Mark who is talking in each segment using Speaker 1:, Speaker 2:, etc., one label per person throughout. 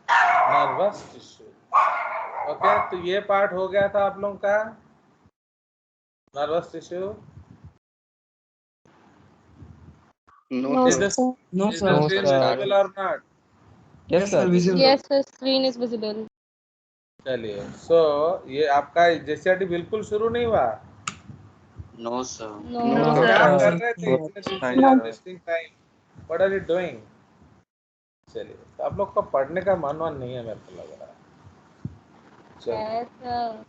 Speaker 1: Nervous tissue. Okay, तो ये part हो गया था आप लोगों का nervous tissue.
Speaker 2: No,
Speaker 1: Is
Speaker 2: sir.
Speaker 1: this
Speaker 3: No,
Speaker 1: is
Speaker 3: sir.
Speaker 1: the
Speaker 2: No,
Speaker 1: screen
Speaker 2: sir.
Speaker 1: visible or not?
Speaker 3: Yes, sir.
Speaker 4: visible.
Speaker 5: Yes, sir, screen is visible.
Speaker 1: चलिए, सो ये आपका जेसीआरटी बिल्कुल शुरू नहीं हुआ।
Speaker 2: No, sir.
Speaker 5: No,
Speaker 2: No,
Speaker 4: No,
Speaker 2: sir.
Speaker 1: क्या
Speaker 4: sir.
Speaker 1: कर रहे थे
Speaker 2: Good
Speaker 1: इतने दिन से
Speaker 2: time,
Speaker 1: यार,
Speaker 2: sir.
Speaker 1: Wasting time? What are you doing? चलिए, तो आप लोग का पढ़ने का मन वन नहीं है मेरे को लग रहा है। चलिए,
Speaker 5: yes, sir.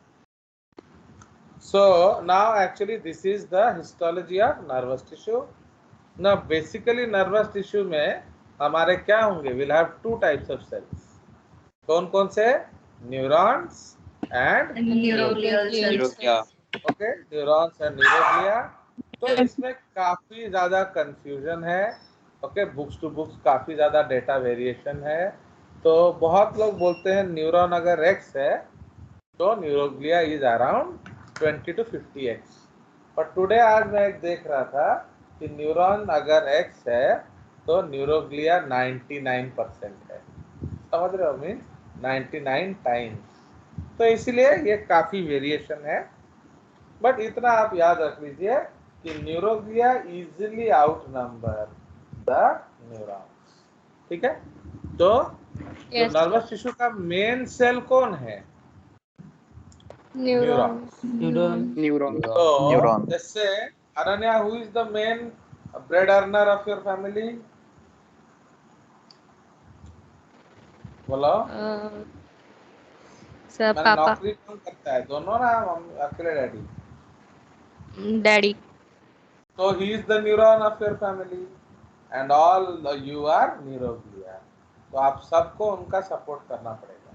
Speaker 1: so now actually this is the histology of nervous tissue. Now basically nervous tissue में हमारे क्या होंगे? We'll have two types of cells. कौन कौन से? Neurons and
Speaker 4: Neuroglial
Speaker 5: Neuroglial
Speaker 4: cells.
Speaker 2: Yeah.
Speaker 1: Okay, neurons and neuroglia. तो इसमें काफी ज्यादा कंफ्यूजन है। ओके, बुक्स टू बुक्स काफी ज्यादा डेटा वेरिएशन है। तो बहुत लोग बोलते हैं न्यूरॉन अगर एक्स है तो neuroglia is around 20 to 50x। पर टुडे आज मैं एक देख रहा था कि न्यूरॉन अगर एक्स है तो न्यूरोग्लिया 99% है। समझ रहे हो? Mean 99 times. तो इसलिए ये काफी वेरिएशन है। बट इतना आप याद रख लीजिए कि neuroglia easily out number the neurons. ठीक है, तो जो
Speaker 5: Yes,
Speaker 1: नर्वस टिश्यू का मेन सेल कौन है?
Speaker 5: neuron.
Speaker 3: Neuron.
Speaker 1: तो
Speaker 2: Neuron.
Speaker 1: जैसे Ananya, who is the main bread earner of your family? बोलो।
Speaker 5: Sir,
Speaker 1: मैंने
Speaker 5: Papa,
Speaker 1: नौकरी कौन करता है? दोनों ना, अकेले daddy?
Speaker 5: Daddy.
Speaker 1: So he is the neuron of your family and all you are neuroglial. तो आप सबको उनका सपोर्ट करना पड़ेगा,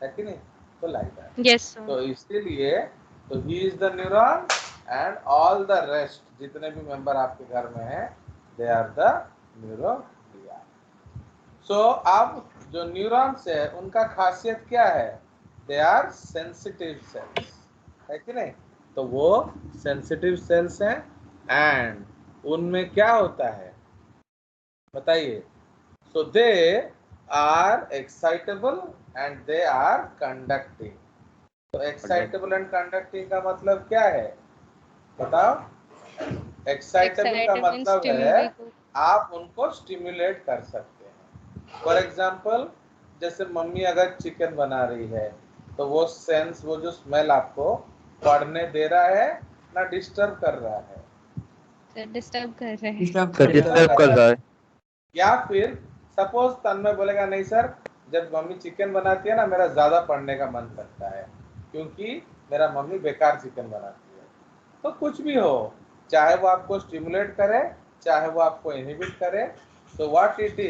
Speaker 1: है कि नहीं? तो लाइक दैट।
Speaker 5: Yes, sir.
Speaker 1: तो इसीलिए तो he is the neuron and all the rest जितने भी मेंबर आपके घर में हैं they are the neuroglia. So अब जो न्यूरॉन्स है उनका खासियत क्या है? दे आर सेंसिटिव सेल्स, है कि नहीं? तो वो सेंसिटिव सेल्स हैं एंड उनमें क्या होता है बताइए? So they are excitable and they are conducting. तो एक्साइटेबल एंड कंडक्टिंग का मतलब क्या है बताओ? एक्साइटेबल का
Speaker 5: Excited means
Speaker 1: मतलब है
Speaker 5: stimulate.
Speaker 1: आप उनको स्टिमुलेट कर सकते हैं। फॉर एग्जाम्पल, जैसे मम्मी अगर चिकन बना रही है तो वो सेंस, वो जो स्मेल आपको पढ़ने दे रहा है ना डिस्टर्ब कर रहा है?
Speaker 5: Sir, disturb कर रहे हैं.
Speaker 3: Disturb
Speaker 1: डिस्टर्ब
Speaker 2: कर रहा है।
Speaker 1: या फिर सपोज तन्मय बोलेगा नहीं सर, जब मम्मी चिकन बनाती है ना मेरा ज्यादा पढ़ने का मन करता है क्योंकि मेरा मम्मी बेकार चिकन बनाती है। तो कुछ भी हो, चाहे वो आपको स्टिमुलेट करे चाहे वो आपको इनहिबिट करे, तो व्हाट इट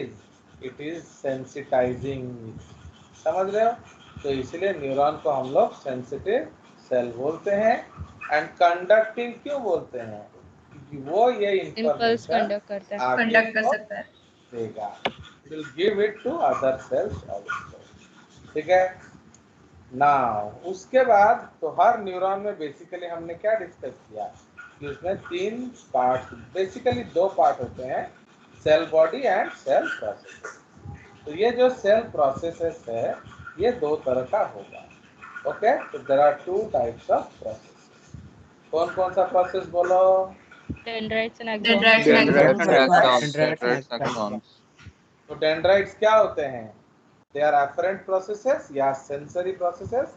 Speaker 1: इज सेंसिटाइजिंग। समझ रहे हो? तो इसलिए न्यूरॉन को हम लोग सेंसिटिव सेल बोलते हैं। एंड कंडक्टिंग क्यों बोलते हैं? क्योंकि वो ये
Speaker 5: Impulse
Speaker 1: इंफॉर्मेशन
Speaker 5: conduct करता है.
Speaker 1: आगे
Speaker 4: कंडक्ट कर
Speaker 1: को
Speaker 4: सकता है।
Speaker 1: देगा, will give it to other cells also। ठीक है ना? उसके बाद तो हर न्यूरॉन में बेसिकली हमने क्या डिस्कस किया कि उसमें तीन पार्ट, बेसिकली दो पार्ट होते हैं, cell body and cell process. तो ये जो सेल प्रोसेसेस है ये दो तरह का होगा। ओके, तो there are two types of process. कौन कौन सा प्रोसेस बोलो?
Speaker 5: Dendrites and axons.
Speaker 4: Dendrites and
Speaker 2: Dendrites and axons.
Speaker 3: Dendrites and
Speaker 2: Dendrites and axons.
Speaker 1: तो डेंड्राइट्स क्या होते हैं? दे आर एफरेंट प्रोसेसेस या सेंसरी प्रोसेसेस।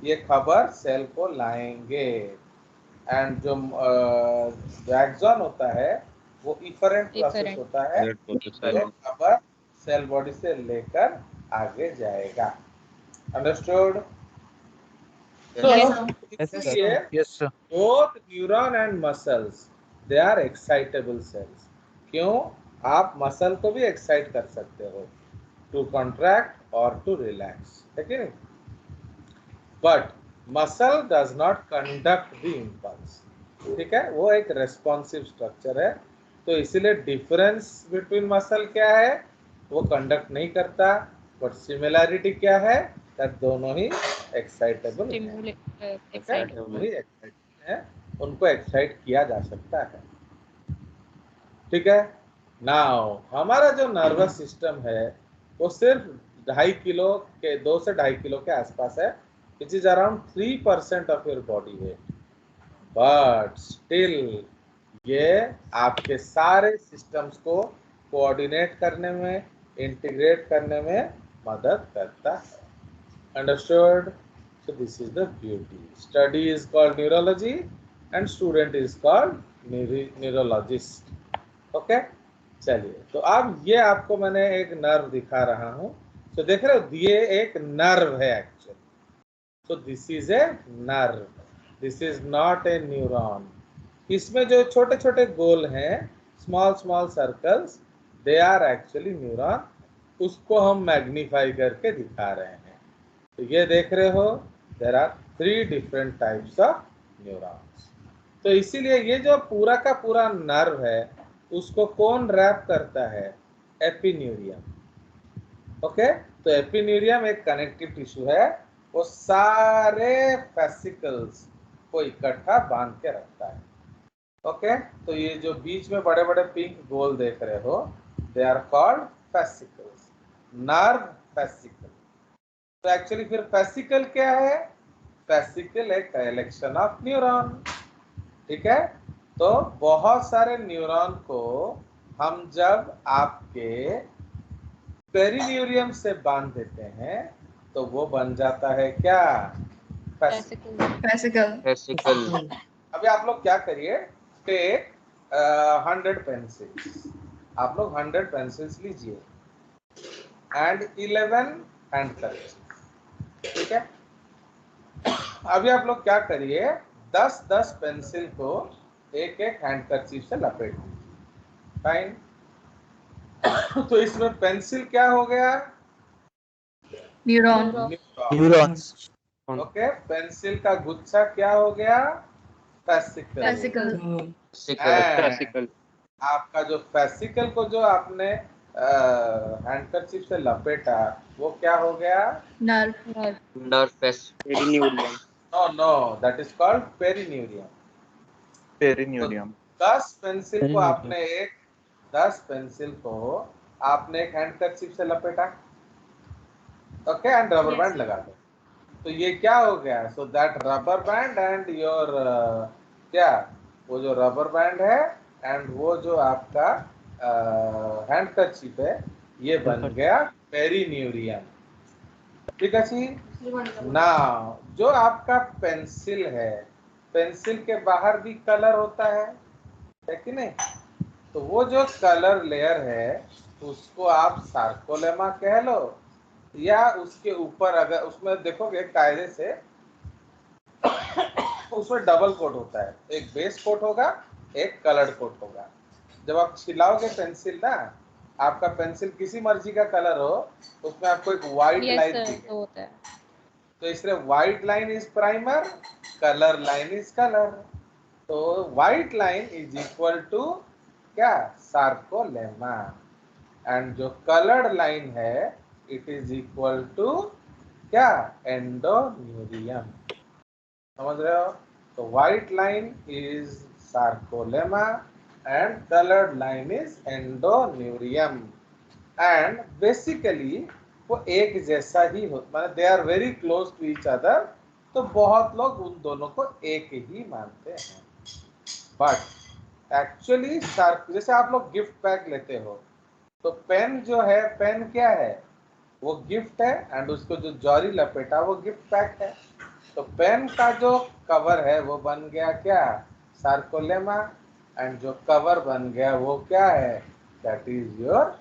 Speaker 1: ये खबर सेल को लाएंगे। एंड जो एक्सॉन होता है वो इफरेंट प्रोसेस
Speaker 5: Efferent.
Speaker 1: होता है,
Speaker 2: That process
Speaker 1: जो
Speaker 2: है।
Speaker 1: खबर सेल बॉडी से लेकर आगे जाएगा। Understood?
Speaker 5: Yes,
Speaker 1: So
Speaker 3: Yes, sir.
Speaker 1: इसलिए
Speaker 2: Yes, sir.
Speaker 1: both neuron and muscles they are excitable cells। क्यों? आप मसल को भी एक्साइट कर सकते हो, टू कॉन्ट्रैक्ट और टू रिलैक्स, है कि नहीं? But muscle does not conduct the impulse. ठीक है, वो एक रेस्पॉन्सिव स्ट्रक्चर है। तो इसीलिए डिफरेंस बिटवीन मसल क्या है? वो कंडक्ट नहीं करता। बट सिमिलैरिटी क्या है? दैट दोनों ही एक्साइटेबल है।
Speaker 5: stimulate,
Speaker 1: वही
Speaker 5: excitable.
Speaker 1: एक्साइट है, उनको एक्साइट किया जा सकता है। ठीक है, नाउ हमारा जो नर्वस सिस्टम है वो सिर्फ 2.5 किलो के 2 से 2.5 किलो के आसपास है, which is around 3% of your body weight, but still ये आपके सारे सिस्टम्स को कोऑर्डिनेट करने में, इंटीग्रेट करने में मदद करता है। Understood? So this is the beauty. Study is called neurology and student is called neurologist. Okay? चलिए, तो अब ये आपको मैंने एक नर्व दिखा रहा हूँ। तो देख रहे हो, ये एक नर्व है actually. So this is a nerve. This is not a neuron. इसमें जो छोटे छोटे गोल हैं, small circles, they are actually neuron. उसको हम मैग्नीफाई करके दिखा रहे हैं। तो ये देख रहे हो, there are 3 different types of neurons. तो इसीलिए ये जो पूरा का पूरा नर्व है, उसको कौन रैप करता है? एपिन्यूरियम। ओके, तो एपिन्यूरियम एक कनेक्टिव टिश्यू है, वो सारे फेसिकल्स को इकट्ठा बांध के रखता है। ओके, तो ये जो बीच में बड़े बड़े पिंक गोल देख रहे हो, they are called fascicles, nerve fascicle. तो एक्चुअली फिर फेसिकल क्या है? फेसिकल एक कलेक्शन ऑफ न्यूरॉन। ठीक है, तो बहुत सारे न्यूरॉन को हम जब आपके पेरिन्यूरियम से बांध देते हैं, तो वो बन जाता है क्या?
Speaker 5: Fascicle.
Speaker 2: Fascicle.
Speaker 1: अभी आप लोग क्या करिए, टेक 100 पेंसिल्स। आप लोग 100 पेंसिल्स लीजिए एंड 11 हैंड कर्चीफ। ठीक है, अभी आप लोग क्या करिए, 10-10 पेंसिल को एक एक हैंड कर्चीफ से लपेट दीजिए। फाइन। तो इसमें पेंसिल क्या हो गया?
Speaker 5: Neuron.
Speaker 3: न्यूरॉन्स।
Speaker 1: ओके, पेंसिल का गुच्छा क्या हो गया? फेसिकल।
Speaker 5: Fascicle.
Speaker 2: Fascicle.
Speaker 1: आपका जो फेसिकल को जो आपने हैंडकरचीफ से लपेटा, वो क्या हो गया?
Speaker 5: Nerve.
Speaker 2: Nerve Perineurium.
Speaker 1: No, that is called perineurium.
Speaker 3: Perineurium.
Speaker 1: 10 pencil को आपने एक 10 पेंसिल को आपने एक हैंडकरचीफ से लपेटा, okay, and rubber
Speaker 5: Yes.
Speaker 1: Band लगा दो। तो ये क्या हो गया? So that rubber band and your क्या, वो जो रबर बैंड है एंड वो जो आपका हैंडकरचीफ है, ये बन गया पेरिन्यूरियम। ठीक है जी। ना, जो आपका पेंसिल है, पेंसिल के बाहर भी कलर होता है कि नहीं? तो वो जो कलर लेयर है, उसको आप सार्कोलेमा कह लो, या उसके ऊपर अगर उसमें देखोगे कायदे से, उसमें डबल कोट होता है, एक बेस कोट होगा, एक कलर्ड कोट होगा। जब आप छिलाओगे पेंसिल ना, आपका पेंसिल किसी मर्जी का कलर हो, उसमें आपको एक व्हाइट लाइन दिखेगी।
Speaker 5: होता है।
Speaker 1: तो इसलिए white line is primer, colour line is colour. तो white line is equal to क्या? सार्कोलेमा। एंड जो कलर्ड लाइन है, इट इज इक्वल टू क्या? एंडोन्यूरियम। समझ रहे हो? तो white line is sarcolemma and coloured line is endoneurium. And basically वो एक जैसा ही हो, मतलब they are very close to each other. तो बहुत लोग उन दोनों को एक ही मानते हैं, बट एक्चुअली जैसे आप लोग गिफ्ट पैक लेते हो, तो पेन जो है, पेन क्या है? वो गिफ्ट है, एंड उसको जो जॉरी लपेटा वो गिफ्ट पैक है। तो पेन का जो कवर है वो बन गया क्या? सार्कोलेमा। एंड जो कवर बन गया वो क्या है? That is your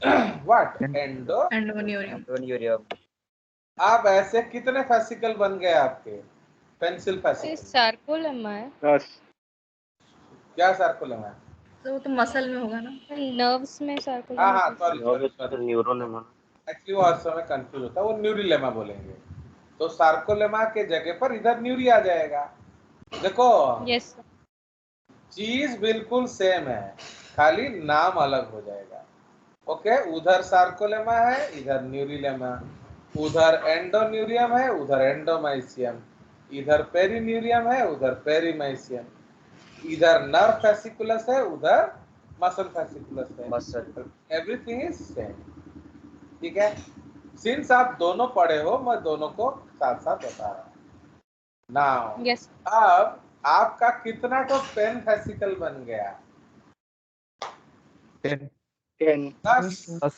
Speaker 1: what?
Speaker 5: Endoneurium.
Speaker 2: Perineurium.
Speaker 1: आप ऐसे कितने फेसिकल बन गए आपके? पेंसिल
Speaker 5: ये
Speaker 1: फेसिकल।
Speaker 5: सार्कोलेमा है।
Speaker 1: क्या सार्कोलेमा है?
Speaker 5: तो वो तो मसल में होगा ना? नर्व्स में
Speaker 1: हाँ
Speaker 5: सार्कोलेमा।
Speaker 1: हाँ, सॉरी,
Speaker 2: न्यूरॉन है माना।
Speaker 1: एक्चुअली वो हर समय कंफ्यूज होता है, वो न्यूरिलेमा बोलेंगे। तो सार्कोलेमा के जगह पर इधर न्यूरी आ जाएगा। देखो,
Speaker 5: यस।
Speaker 1: चीज बिल्कुल सेम है, खाली नाम अलग हो जाएगा। ओके, उधर सार्कोलेमा है, इधर न्यूरिलेमा। उधर एंडोन्यूरियम है, उधर एंडोमाइसियम। इधर पेरिन्यूरियम है, उधर पेरीमाइसियम। इधर नर्व फेसिकुलस है, उधर मसल फेसिकुलस है।
Speaker 2: Muscle.
Speaker 1: Everything is same. ठीक है, सिंस आप दोनों पढ़े हो, मैं दोनों को साथ साथ बता रहा हूँ। नाउ
Speaker 5: यस
Speaker 1: अब आपका कितना तो पेन फेसिकल बन गया?
Speaker 3: 10
Speaker 2: 10
Speaker 1: 10।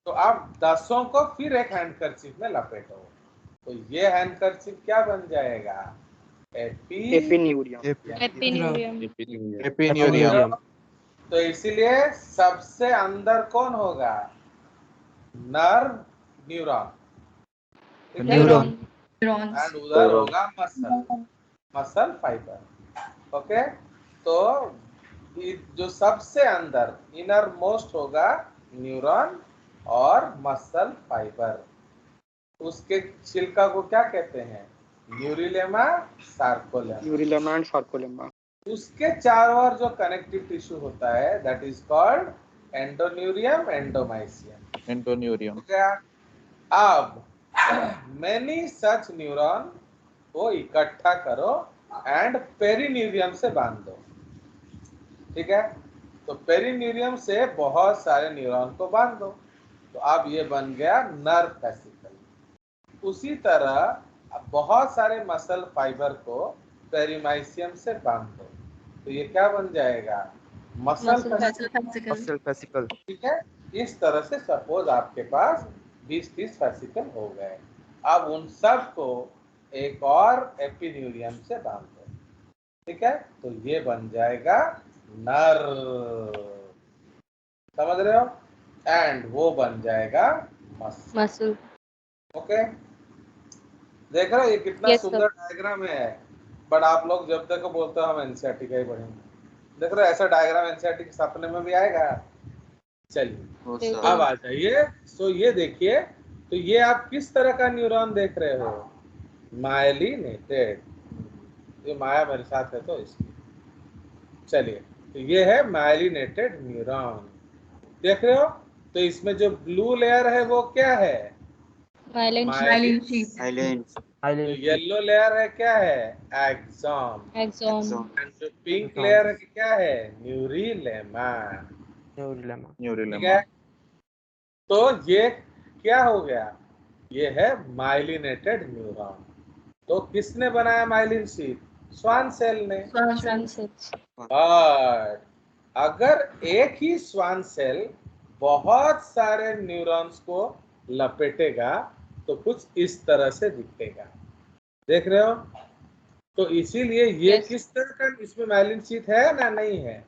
Speaker 1: तो आप 10 को फिर एक हैंडकरचीफ में लपेटो, तो ये हैंडकरचीफ क्या बन जाएगा?
Speaker 2: एपिन्यूरियम
Speaker 5: एपिन्यूरियम
Speaker 3: एपिन्यूरियम
Speaker 1: तो इसीलिए सबसे अंदर कौन होगा? नर्व, न्यूरॉन, ठीक है,
Speaker 3: न्यूरॉन
Speaker 5: न्यूरॉन्स
Speaker 1: एंड उधर होगा मसल फाइबर। ओके, तो जो सबसे अंदर इनर मोस्ट होगा न्यूरॉन और मसल फाइबर। उसके छिलका को क्या कहते हैं? Neurilemma, sarcolemma.
Speaker 2: Neurilemma and sarcolemma.
Speaker 1: उसके चारों ओर जो कनेक्टिव टिश्यू होता है that is called endoneurium, endomysium.
Speaker 3: Endoneurium
Speaker 1: क्या? अब मेनी सच न्यूरॉन को इकट्ठा करो एंड पेरिन्यूरियम से बांध दो, ठीक है? तो पेरिन्यूरियम से बहुत सारे न्यूरॉन को बांध दो, तो अब ये बन गया नर्व फेसिकल। उसी तरह अब बहुत सारे मसल फाइबर को पेरिमाइसियम से बांध दो, तो ये क्या बन जाएगा? Muscle fascicle,
Speaker 5: fascicle
Speaker 3: muscle fascicle
Speaker 1: ठीक है? इस तरह से सपोज आपके पास 20-30 फेसिकल हो गए। अब उन सब को एक और एपिन्यूरियम से बांध दो, ठीक है? तो ये बन जाएगा नर्व, समझ रहे हो? एंड वो बन जाएगा मसल।
Speaker 5: मसल
Speaker 1: ओके, देख रहे हो ये कितना
Speaker 5: Yes,
Speaker 1: सुंदर डायग्राम है। बट आप लोग जब तक बोलते हो हम एनसीईआरटी का ही पढ़ेंगे, देख रहे हो ऐसा डायग्राम एनसीईआरटी के सपने में भी आएगा। चलिए अब आ जाइए। सो ये देखिए, तो ये आप किस तरह का न्यूरॉन देख रहे हो? मायलिनेटेड। ये माया मेरे साथ है तो इसलिए। चलिए, तो ये है मायलिनेटेड न्यूरॉन, देख रहे हो? तो इसमें जो ब्लू लेयर है वो क्या है?
Speaker 5: Myelin
Speaker 1: myelin.
Speaker 2: आइलैंड
Speaker 1: जो येलो लेयर है क्या है? एक्सॉन।
Speaker 5: एक्सॉन
Speaker 1: एंड जो पिंक लेयर है क्या है? न्यूरिलेमा, ठीक
Speaker 3: न्यूरिलेमा
Speaker 1: है? तो ये क्या हो गया? ये है माइलिनेटेड न्यूरॉन। तो किसने बनाया माइलिन शीथ? स्वान सेल ने। और अगर एक ही स्वान सेल बहुत सारे न्यूरॉन्स को लपेटेगा तो कुछ इस तरह से दिखेगा, देख रहे हो? तो इसीलिए ये
Speaker 5: Yes.
Speaker 1: किस तरह का इसमें माइलिन शीथ है ना नहीं है?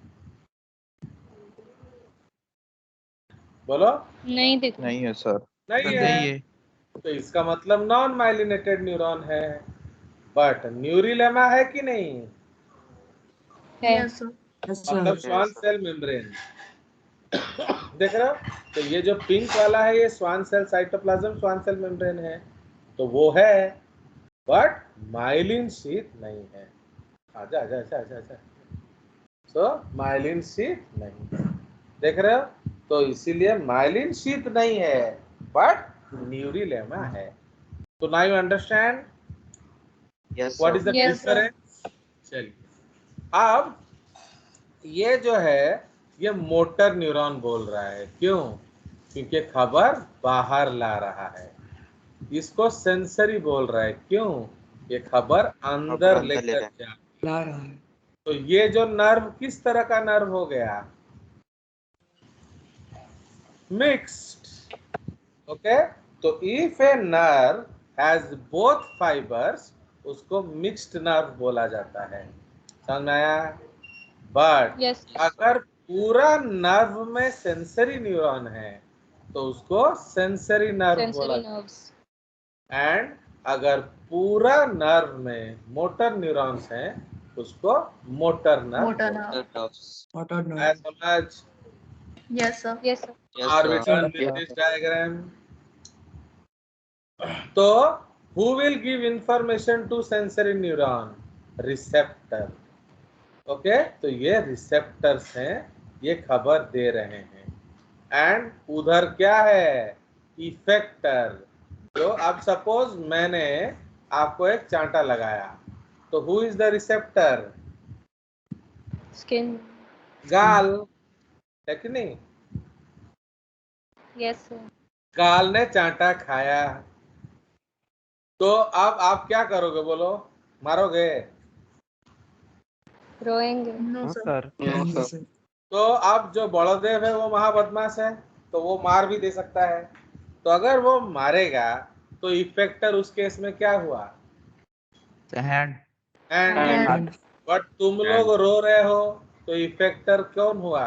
Speaker 1: बोलो।
Speaker 5: नहीं दिख रहा
Speaker 3: नहीं है सर
Speaker 1: नहीं है। तो इसका मतलब नॉन माइलिनेटेड न्यूरॉन है। बट न्यूरिलेमा है कि नहीं?
Speaker 5: है
Speaker 1: मतलब स्वान सेल मेम्ब्रेन, देख रहे हो? तो ये जो पिंक वाला है ये Schwann cell cytoplasm, Schwann cell membrane है, तो वो है, बट माइलिन शीथ नहीं है। आजा आजा आजा आजा आजा। सो माइलिन शीथ नहीं है, देख रहे हो? तो इसीलिए माइलिन शीथ नहीं है बट न्यूरिलेमा है। तो now you understand
Speaker 2: yes
Speaker 1: what is the
Speaker 5: Yes, sir.
Speaker 1: Difference? चलिए, अब ये जो है ये मोटर न्यूरॉन बोल रहा है, क्यों? क्योंकि खबर बाहर ला रहा है। इसको सेंसरी बोल रहा है, क्यों? ये खबर अंदर लेकर जा रहा है। तो ये जो नर्व किस तरह का नर्व हो गया? मिक्स्ड। ओके, तो if a nerve has both fibres उसको मिक्स्ड नर्व बोला जाता है, समझ में आया? But
Speaker 5: Yes.
Speaker 1: अगर पूरा नर्व में सेंसरी न्यूरॉन है तो उसको सेंसरी नर्व बोला
Speaker 5: Sensory nerves.
Speaker 1: एंड अगर पूरा नर्व में मोटर न्यूरॉन्स हैं उसको मोटर नर्व
Speaker 5: Motor
Speaker 1: बोला।
Speaker 5: nerve.
Speaker 1: आया समझ?
Speaker 5: Yes, sir. Yes, sir.
Speaker 1: Are we done with this diagram? तो who will give information to sensory neuron? Receptor. Okay, तो ये रिसेप्टर्स हैं, ये खबर दे रहे हैं। एंड उधर क्या है? इफेक्टर। जो अब सपोज मैंने आपको एक चांटा लगाया, तो who is the receptor?
Speaker 5: Skin.
Speaker 1: गाल, है कि नहीं?
Speaker 5: Yes, sir.
Speaker 1: काल ने चांटा खाया। तो अब आप क्या करोगे बोलो? मारोगे?
Speaker 5: रोएंगे।
Speaker 3: No sir.
Speaker 2: No sir.
Speaker 1: तो अब जो बड़देव है वो महाबदमाश है, तो वो मार भी दे सकता है। तो अगर वो मारेगा तो इफेक्टर उस केस में क्या हुआ?
Speaker 3: हैंड।
Speaker 1: एंड। बट तुम लोग रो रहे हो तो इफेक्टर कौन हुआ?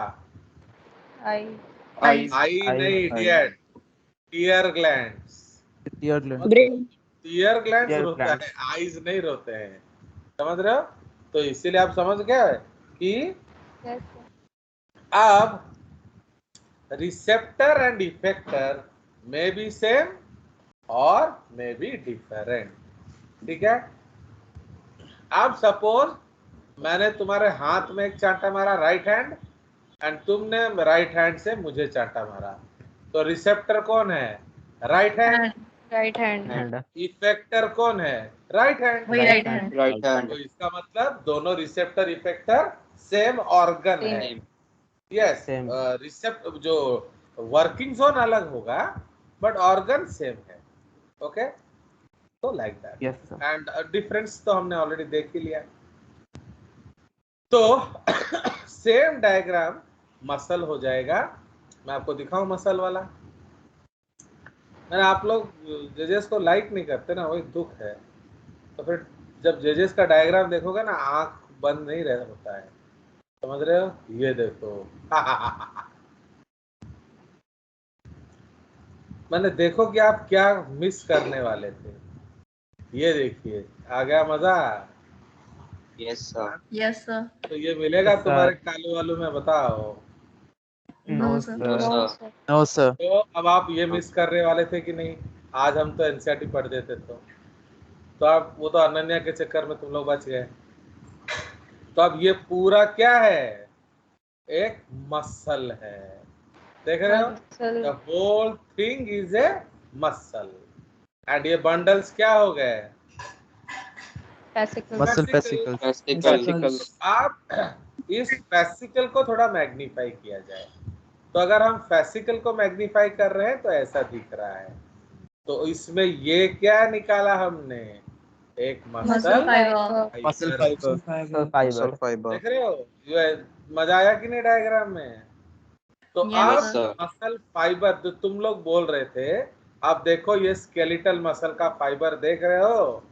Speaker 5: आई।
Speaker 2: आईज।
Speaker 1: आई नहीं
Speaker 3: eye.
Speaker 1: Idiot, tear glands.
Speaker 3: Tear gland.
Speaker 1: Tear glands
Speaker 3: Tear
Speaker 1: रोता
Speaker 3: glands.
Speaker 1: है, आईज नहीं रोते हैं। समझ रहे हो? तो इसीलिए आप समझ गए कि
Speaker 5: यस
Speaker 1: अब receptor and effector may be same और मे बी डिफरेंट। ठीक है? अब सपोज मैंने तुम्हारे हाथ में एक चांटा मारा राइट हैंड, एंड तुमने राइट हैंड से मुझे चांटा मारा, तो रिसेप्टर कौन है? Right hand.
Speaker 5: Right hand.
Speaker 3: Hand.
Speaker 1: Effector कौन है? Right hand.
Speaker 3: Right hand.
Speaker 2: Right hand.
Speaker 1: तो इसका मतलब दोनों रिसेप्टर इफेक्टर सेम ऑर्गन है।
Speaker 5: सेम।
Speaker 1: Yes,
Speaker 3: Same.
Speaker 1: रिसेप्ट जो वर्किंग जोन अलग होगा बट ऑर्गन सेम है। ओके, तो like that.
Speaker 3: Yes sir.
Speaker 1: And difference तो हमने ऑलरेडी देख ही लिया। तो सेम डायग्राम मसल हो जाएगा। मैं आपको दिखाऊं मसल वाला। मैंने आप लोग जजेस को लाइक नहीं करते ना, वही दुख है। तो फिर जब जजेस का डायग्राम देखोगे ना, आंख बंद नहीं रह होता है। समझ रहे हो? ये देखो। मैंने देखो कि आप क्या मिस करने वाले थे। ये देखिए, आ गया मजा।
Speaker 2: Yes sir.
Speaker 5: Yes sir.
Speaker 1: तो ये मिलेगा
Speaker 3: Yes, sir.
Speaker 1: तुम्हारे कालू वालू में, बताओ।
Speaker 3: No
Speaker 2: no
Speaker 3: sir.
Speaker 2: Sir.
Speaker 3: No sir.
Speaker 1: तो अब आप ये मिस करने वाले थे कि नहीं? आज हम तो एनसीईआरटी पढ़ देते तो आप, वो तो अनन्या के चक्कर में तुम लोग बच गए। तो अब ये पूरा क्या है? एक मसल है। देख रहे हो?
Speaker 5: Muscle.
Speaker 1: The whole thing is a muscle. And ये बंडल्स क्या हो गए?
Speaker 5: Fascicle.
Speaker 3: Muscle
Speaker 1: Fascicles.
Speaker 3: Fascicle.
Speaker 2: Vesicle.
Speaker 1: आप इस फेसिकल को थोड़ा मैग्नीफाई किया जाए, तो अगर हम फेसिकल को मैग्नीफाई कर रहे हैं तो ऐसा दिख रहा है। तो इसमें ये क्या निकाला हमने? एक muscle
Speaker 3: muscle
Speaker 1: fibre.
Speaker 3: Fibre.
Speaker 2: Fibre.
Speaker 1: देख रहे हो? ये मजा आया कि नहीं डायग्राम में? तो
Speaker 2: Yes,
Speaker 1: अब
Speaker 2: sir.
Speaker 1: मसल फाइबर जो तुम लोग बोल रहे थे, अब देखो ये स्केलेटल मसल का फाइबर देख रहे हो?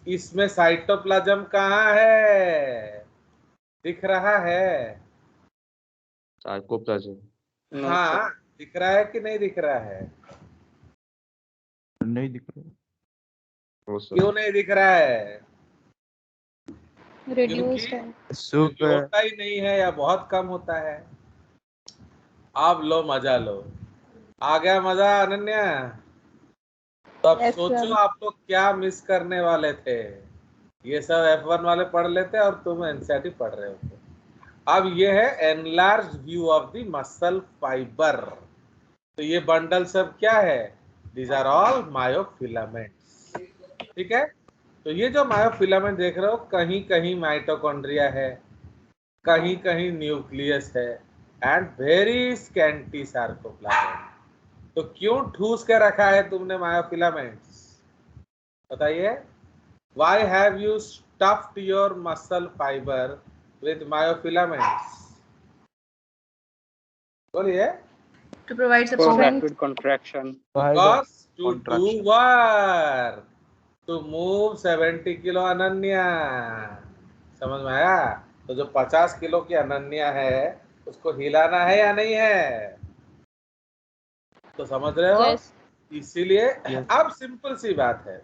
Speaker 1: इसमें साइटोप्लाज्म कहाँ है? दिख रहा है?
Speaker 3: सार्कोप्लाज्म।
Speaker 2: नो
Speaker 1: हाँ,
Speaker 2: सर।
Speaker 1: दिख रहा है कि नहीं दिख रहा है?
Speaker 3: नहीं दिख रहा।
Speaker 1: क्यों नहीं दिख रहा है?
Speaker 5: रिड्यूस्ड
Speaker 1: क्योंकि
Speaker 5: है।
Speaker 1: क्योंकि होता ही नहीं है या बहुत कम होता है। आप लो, मजा लो। आ गया मजा अनन्या? तो अब
Speaker 5: Yes,
Speaker 1: सोचो
Speaker 5: sir.
Speaker 1: आप लोग क्या मिस करने वाले थे। ये सब F1 वाले पढ़ लेते और तुम एनसीईआरटी पढ़ रहे होते। अब ये है enlarge view of the muscle fibre. तो ये बंडल सब क्या है? These are all myofilaments. ठीक है? तो ये जो मायोफिलामेंट देख रहे हो, कहीं कहीं माइटोकॉन्ड्रिया है, कहीं कहीं न्यूक्लियस है, एंड वेरी स्कैंटी सार्कोप्लाज्म। तो क्यों ठूस के रखा है तुमने मायोफिलामेंट्स? बताइए। Why have you stuffed your muscle fibre with myofilaments? बोलिए।
Speaker 5: To provide
Speaker 2: For
Speaker 5: strength.
Speaker 2: rapid contraction.
Speaker 1: Because to do
Speaker 3: Contraction.
Speaker 1: what? To move 70 kilo Ananya. समझ में आया? तो जो 50 किलो की अनन्या है, उसको हिलाना है या नहीं है? तो समझ रहे हो?
Speaker 5: Yes.
Speaker 1: इसीलिए
Speaker 3: Yes.
Speaker 1: अब सिंपल सी बात है।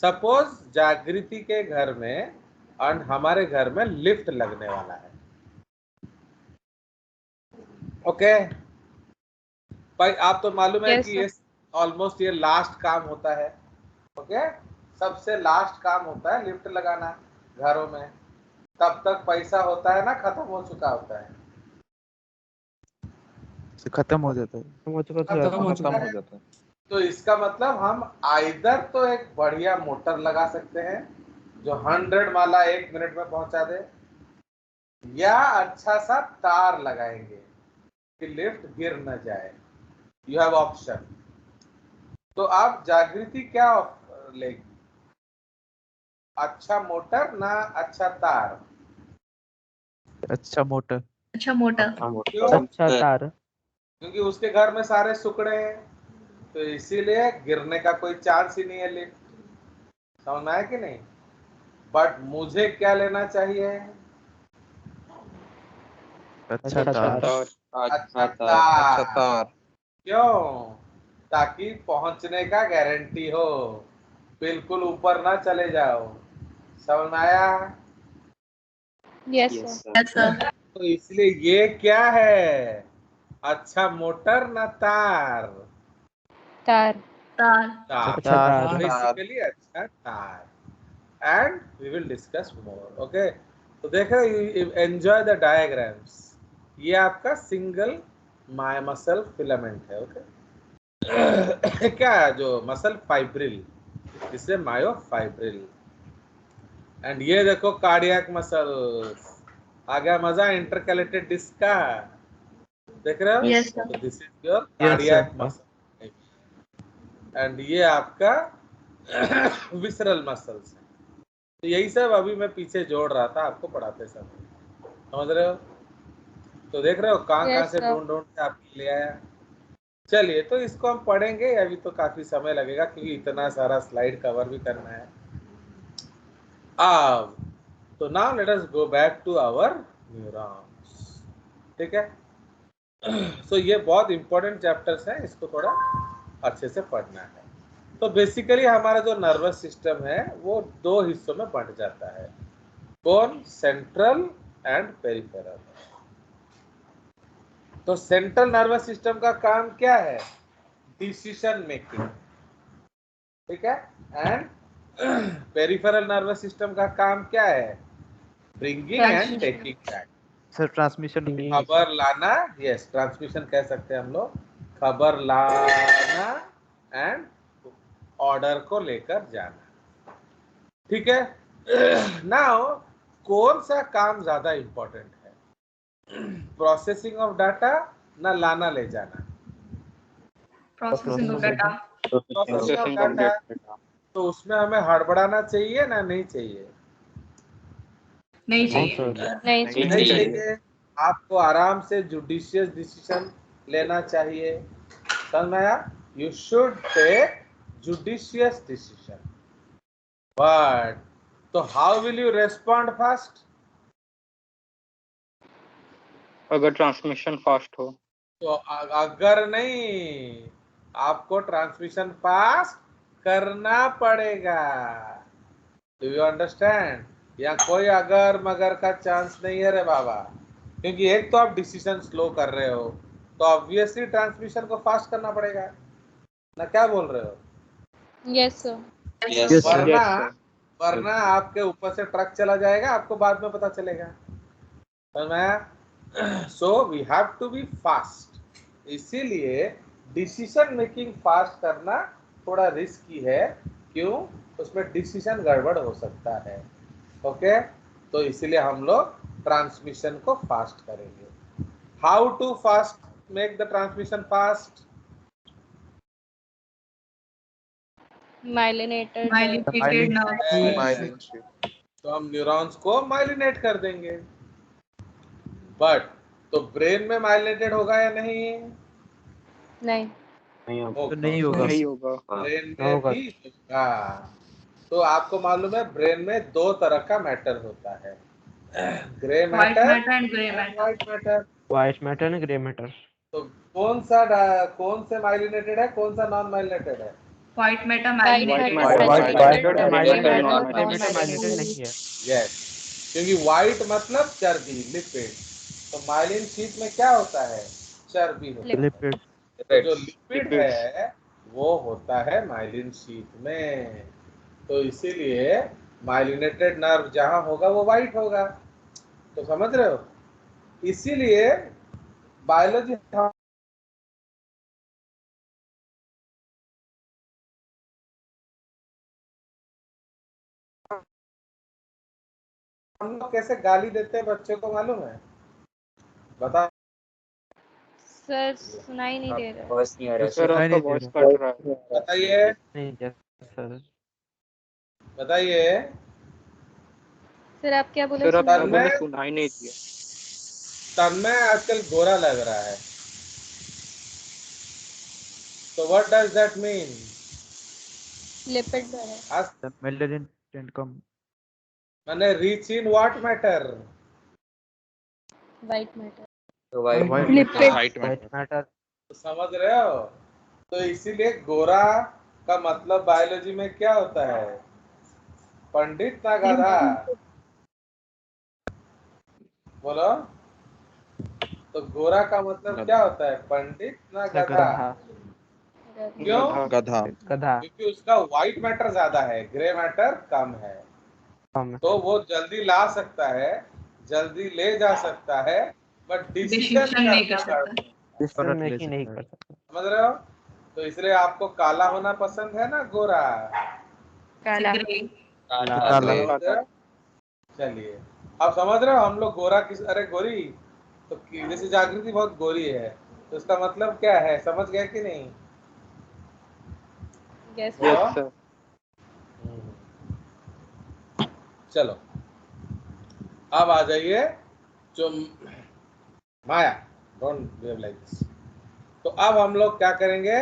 Speaker 1: सपोज जागृति के घर में और हमारे घर में लिफ्ट लगने वाला है। ओके भाई, आप तो मालूम है
Speaker 5: Yes,
Speaker 1: कि
Speaker 5: sir.
Speaker 1: ये ऑलमोस्ट ये लास्ट काम होता है। ओके, सबसे लास्ट काम होता है लिफ्ट लगाना घरों में। तब तक पैसा होता है ना, खत्म हो चुका होता है।
Speaker 3: खत्म हो जाता है।
Speaker 1: खत्म हो जाता है। तो इसका मतलब हम आइदर तो एक बढ़िया मोटर लगा सकते हैं जो 100 माला 1 मिनट में पहुंचा दे, या अच्छा सा तार लगाएंगे कि लिफ्ट गिर न जाए। You have option. तो आप जागृति क्या लेगी? अच्छा मोटर ना अच्छा तार?
Speaker 3: अच्छा मोटर।
Speaker 5: अच्छा मोटा।
Speaker 1: क्यों?
Speaker 3: अच्छा तार।
Speaker 1: क्योंकि उसके घर में सारे सुकड़े हैं, तो इसीलिए गिरने का कोई चांस ही नहीं है लिफ्ट। समझ में आया कि नहीं? बट मुझे क्या लेना चाहिए?
Speaker 3: अच्छा तार।
Speaker 1: अच्छा तार। क्यों? ताकि पहुंचने का गारंटी हो, बिल्कुल ऊपर ना चले जाओ। समझ में आया?
Speaker 5: Yes sir. Yes sir.
Speaker 1: तो इसलिए ये क्या है? अच्छा मोटर ना तार?
Speaker 5: तार। तार।
Speaker 1: तार।
Speaker 3: अच्छा तार।
Speaker 1: बेसिकली अच्छा तार। And we will discuss more. Okay, तो देख रहे, एंजॉय द डायग्राम्स। ये आपका सिंगल माय मसल फिलामेंट है। ओके क्या है? जो मसल फाइब्रिल, जिसे मायोफाइब्रिल। एंड ये देखो कार्डियक मसल्स। आ गया मजा इंटरकैलेटेड डिस्क का? देख रहे हो?
Speaker 5: Yes sir.
Speaker 1: तो this is your
Speaker 3: yes sir.
Speaker 1: Cardiac muscle. And ये आपका विसरल मसल्स है। तो यही सब अभी मैं पीछे जोड़ रहा था आपको पढ़ाते समय। समझ रहे हो? तो देख रहे हो कहाँ कहाँ
Speaker 5: यस
Speaker 1: से
Speaker 5: सर।
Speaker 1: ढूंढ ढूंढ के आपके ले आया। चलिए, तो इसको हम पढ़ेंगे, अभी तो काफी समय लगेगा क्योंकि इतना सारा स्लाइड कवर भी करना है। अब तो now let us go back to our neurons. ठीक है? सो ये बहुत इंपॉर्टेंट चैप्टर्स हैं, इसको थोड़ा अच्छे से पढ़ना है। तो बेसिकली हमारा जो नर्वस सिस्टम है वो दो हिस्सों में बंट जाता है। कौन? Central and peripheral. तो सेंट्रल नर्वस सिस्टम का काम क्या है? Decision making. ठीक है? एंड पेरिफेरल नर्वस सिस्टम का काम क्या है? Bringing and taking back.
Speaker 3: Sir transmission.
Speaker 1: खबर लाना। यस, ट्रांसमिशन कह सकते हैं हम लोग। खबर लाना एंड ऑर्डर को लेकर जाना। ठीक है? नाउ कौन सा काम ज्यादा इंपॉर्टेंट है? प्रोसेसिंग ऑफ डाटा ना लाना ले जाना?
Speaker 5: Processing of data.
Speaker 1: Processing of data. तो उसमें हमें हड़बड़ाना चाहिए ना नहीं चाहिए?
Speaker 5: नहीं
Speaker 3: नहीं
Speaker 5: चाहिए।
Speaker 3: सर।
Speaker 5: नहीं
Speaker 1: नहीं
Speaker 5: चाहिए।
Speaker 1: चाहिए। आपको आराम से जुडिशियस डिसीजन लेना चाहिए। समझ में आया? You should take judicious decision. But तो how will you respond fast?
Speaker 2: अगर ट्रांसमिशन फास्ट हो
Speaker 1: तो अगर नहीं, आपको ट्रांसमिशन पास करना पड़ेगा। Do you understand? या कोई अगर मगर का चांस नहीं है रे बाबा। क्योंकि एक तो आप डिसीजन स्लो कर रहे हो, तो ऑब्वियसली ट्रांसमिशन को फास्ट करना पड़ेगा ना। क्या बोल रहे हो?
Speaker 5: Yes sir.
Speaker 3: Yes sir.
Speaker 1: वरना
Speaker 2: यस सर
Speaker 1: वरना आपके ऊपर से ट्रक चला जाएगा, आपको बाद में पता चलेगा। समझ में आया? So we have to be fast. इसीलिए डिसीजन मेकिंग फास्ट करना थोड़ा रिस्की है। क्यों? उसमें डिसीजन गड़बड़ हो सकता है। ओके, तो इसीलिए हम लोग ट्रांसमिशन को फास्ट करेंगे। How to fast make the transmission fast?
Speaker 5: Myelinated.
Speaker 3: Myelin.
Speaker 5: Myelinated nerve.
Speaker 1: तो हम न्यूरॉन्स को माइलिनेट कर देंगे। बट तो ब्रेन में माइलिनेटेड होगा या नहीं?
Speaker 5: नहीं।
Speaker 3: तो नहीं होगा।
Speaker 2: नहीं होगा
Speaker 1: ब्रेन में भी होगा। तो आपको मालूम है ब्रेन में दो तरह का मैटर होता है, grey
Speaker 5: white
Speaker 1: matter
Speaker 5: matter and grey
Speaker 1: and
Speaker 5: matter.
Speaker 1: White matter.
Speaker 3: White matter and grey matter.
Speaker 1: तो कौन से माइलिनेटेड है, कौन सा नॉन माइलिनेटेड है?
Speaker 5: White matter
Speaker 2: white
Speaker 5: myelinated.
Speaker 2: Matter
Speaker 3: white
Speaker 2: myelinated
Speaker 3: matter
Speaker 2: grey
Speaker 5: grey
Speaker 2: matter
Speaker 3: myelinated
Speaker 2: non
Speaker 3: है,
Speaker 5: matter
Speaker 3: grey
Speaker 5: non
Speaker 3: matter
Speaker 2: myelinated
Speaker 3: myelinated
Speaker 5: myelinated.
Speaker 3: नहीं है।
Speaker 1: यस, क्योंकि व्हाइट मतलब चर्बी, लिपिड। तो माइलिन शीट में क्या होता है? चर्बी होता है।
Speaker 3: लिपिड।
Speaker 1: तो जो लिपिड
Speaker 2: लिपिड्स
Speaker 1: है वो होता है माइलिन शीट में। तो इसीलिए माइलिनेटेड नर्व जहां होगा वो व्हाइट होगा। तो समझ रहे हो? इसीलिए बायोलॉजी हम लोग कैसे गाली देते हैं बच्चों को मालूम है? बता।
Speaker 5: सर सुनाई नहीं दे रहा।
Speaker 4: वॉइस नहीं आ रहा
Speaker 2: सर
Speaker 4: सर।
Speaker 2: आपका वॉइस कट रहा है।
Speaker 1: बताइए
Speaker 3: नहीं यस सर।
Speaker 1: बताइए
Speaker 5: सर आप क्या बोले?
Speaker 2: सर आप क्या
Speaker 1: तन्मय
Speaker 2: बोले सुनाई नहीं दिया।
Speaker 1: तन्मय आजकल गोरा लग रहा है, तो what does that mean?
Speaker 5: Lipid है।
Speaker 1: आज
Speaker 3: द मेलेनिन टेंट कम।
Speaker 1: मैंने reach in what matter?
Speaker 5: White matter.
Speaker 4: तो वाइट
Speaker 3: वाइट
Speaker 5: लिपिड।
Speaker 2: वाइट में
Speaker 3: वाइट मैटर।
Speaker 1: समझ रहे हो? तो इसीलिए गोरा का मतलब बायोलॉजी में क्या होता है? पंडित ना गधा? बोलो। तो गोरा का मतलब क्या होता है? पंडित ना गधा?
Speaker 3: गधा।
Speaker 1: क्यों?
Speaker 2: गधा।
Speaker 3: गधा।
Speaker 1: क्योंकि उसका व्हाइट मैटर ज्यादा है, ग्रे मैटर कम है,
Speaker 3: कम है।
Speaker 1: तो वो जल्दी ला सकता है, जल्दी ले जा सकता है, बट डिसीजन
Speaker 5: नहीं कर सकता।
Speaker 3: डिसीजन मेकिंग नहीं कर सकता।
Speaker 1: समझ रहे हो? तो इसलिए आपको काला होना पसंद है ना गोरा?
Speaker 5: काला।
Speaker 3: काला।
Speaker 1: समझ रहे हो? चलिए, अब समझ रहे हो हम लोग गोरा किस, अरे गोरी, तो जैसे जागृति बहुत गोरी है, तो इसका मतलब क्या है? समझ गए कि नहीं?
Speaker 5: यस
Speaker 2: यस
Speaker 1: बोलो।
Speaker 2: सर।
Speaker 1: चलो अब आ जाइए जो Maya, don't behave like this. तो अब हम लोग क्या करेंगे?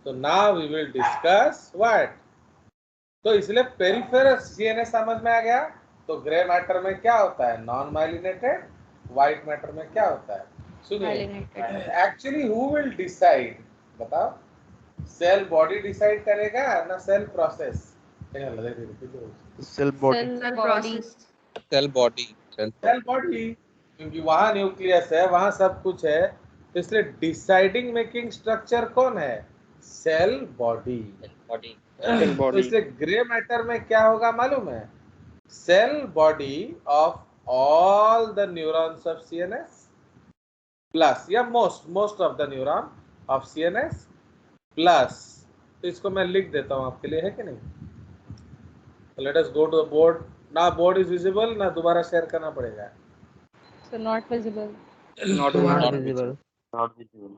Speaker 1: तो now we will discuss what. तो इसलिए पेरिफेरल सीएनएस समझ में आ गया। तो ग्रे मैटर में क्या होता है? Non myelinated. व्हाइट मैटर में क्या होता है? सुनिए, एक्चुअली हु विल डिसाइड? बताओ। सेल बॉडी डिसाइड करेगा ना cell process?
Speaker 3: Cell body.
Speaker 1: Cell body, क्योंकि वहां न्यूक्लियस है, वहां सब कुछ है, तो इसलिए डिसाइडिंग मेकिंग स्ट्रक्चर कौन है? Cell body.
Speaker 4: बॉडी।
Speaker 2: सेल
Speaker 1: तो
Speaker 2: बॉडी।
Speaker 1: इसलिए ग्रे मैटर में क्या होगा मालूम है? Cell body of all the neurons of CNS plus, या most of the neuron of CNS plus, तो इसको मैं लिख देता हूं आपके लिए, है कि नहीं? Let us go to the board. ना बोर्ड इज विजिबल, ना दोबारा शेयर करना पड़ेगा।
Speaker 5: So not visible.
Speaker 2: Not
Speaker 3: not
Speaker 2: visible.
Speaker 3: Visible.
Speaker 4: Not visible.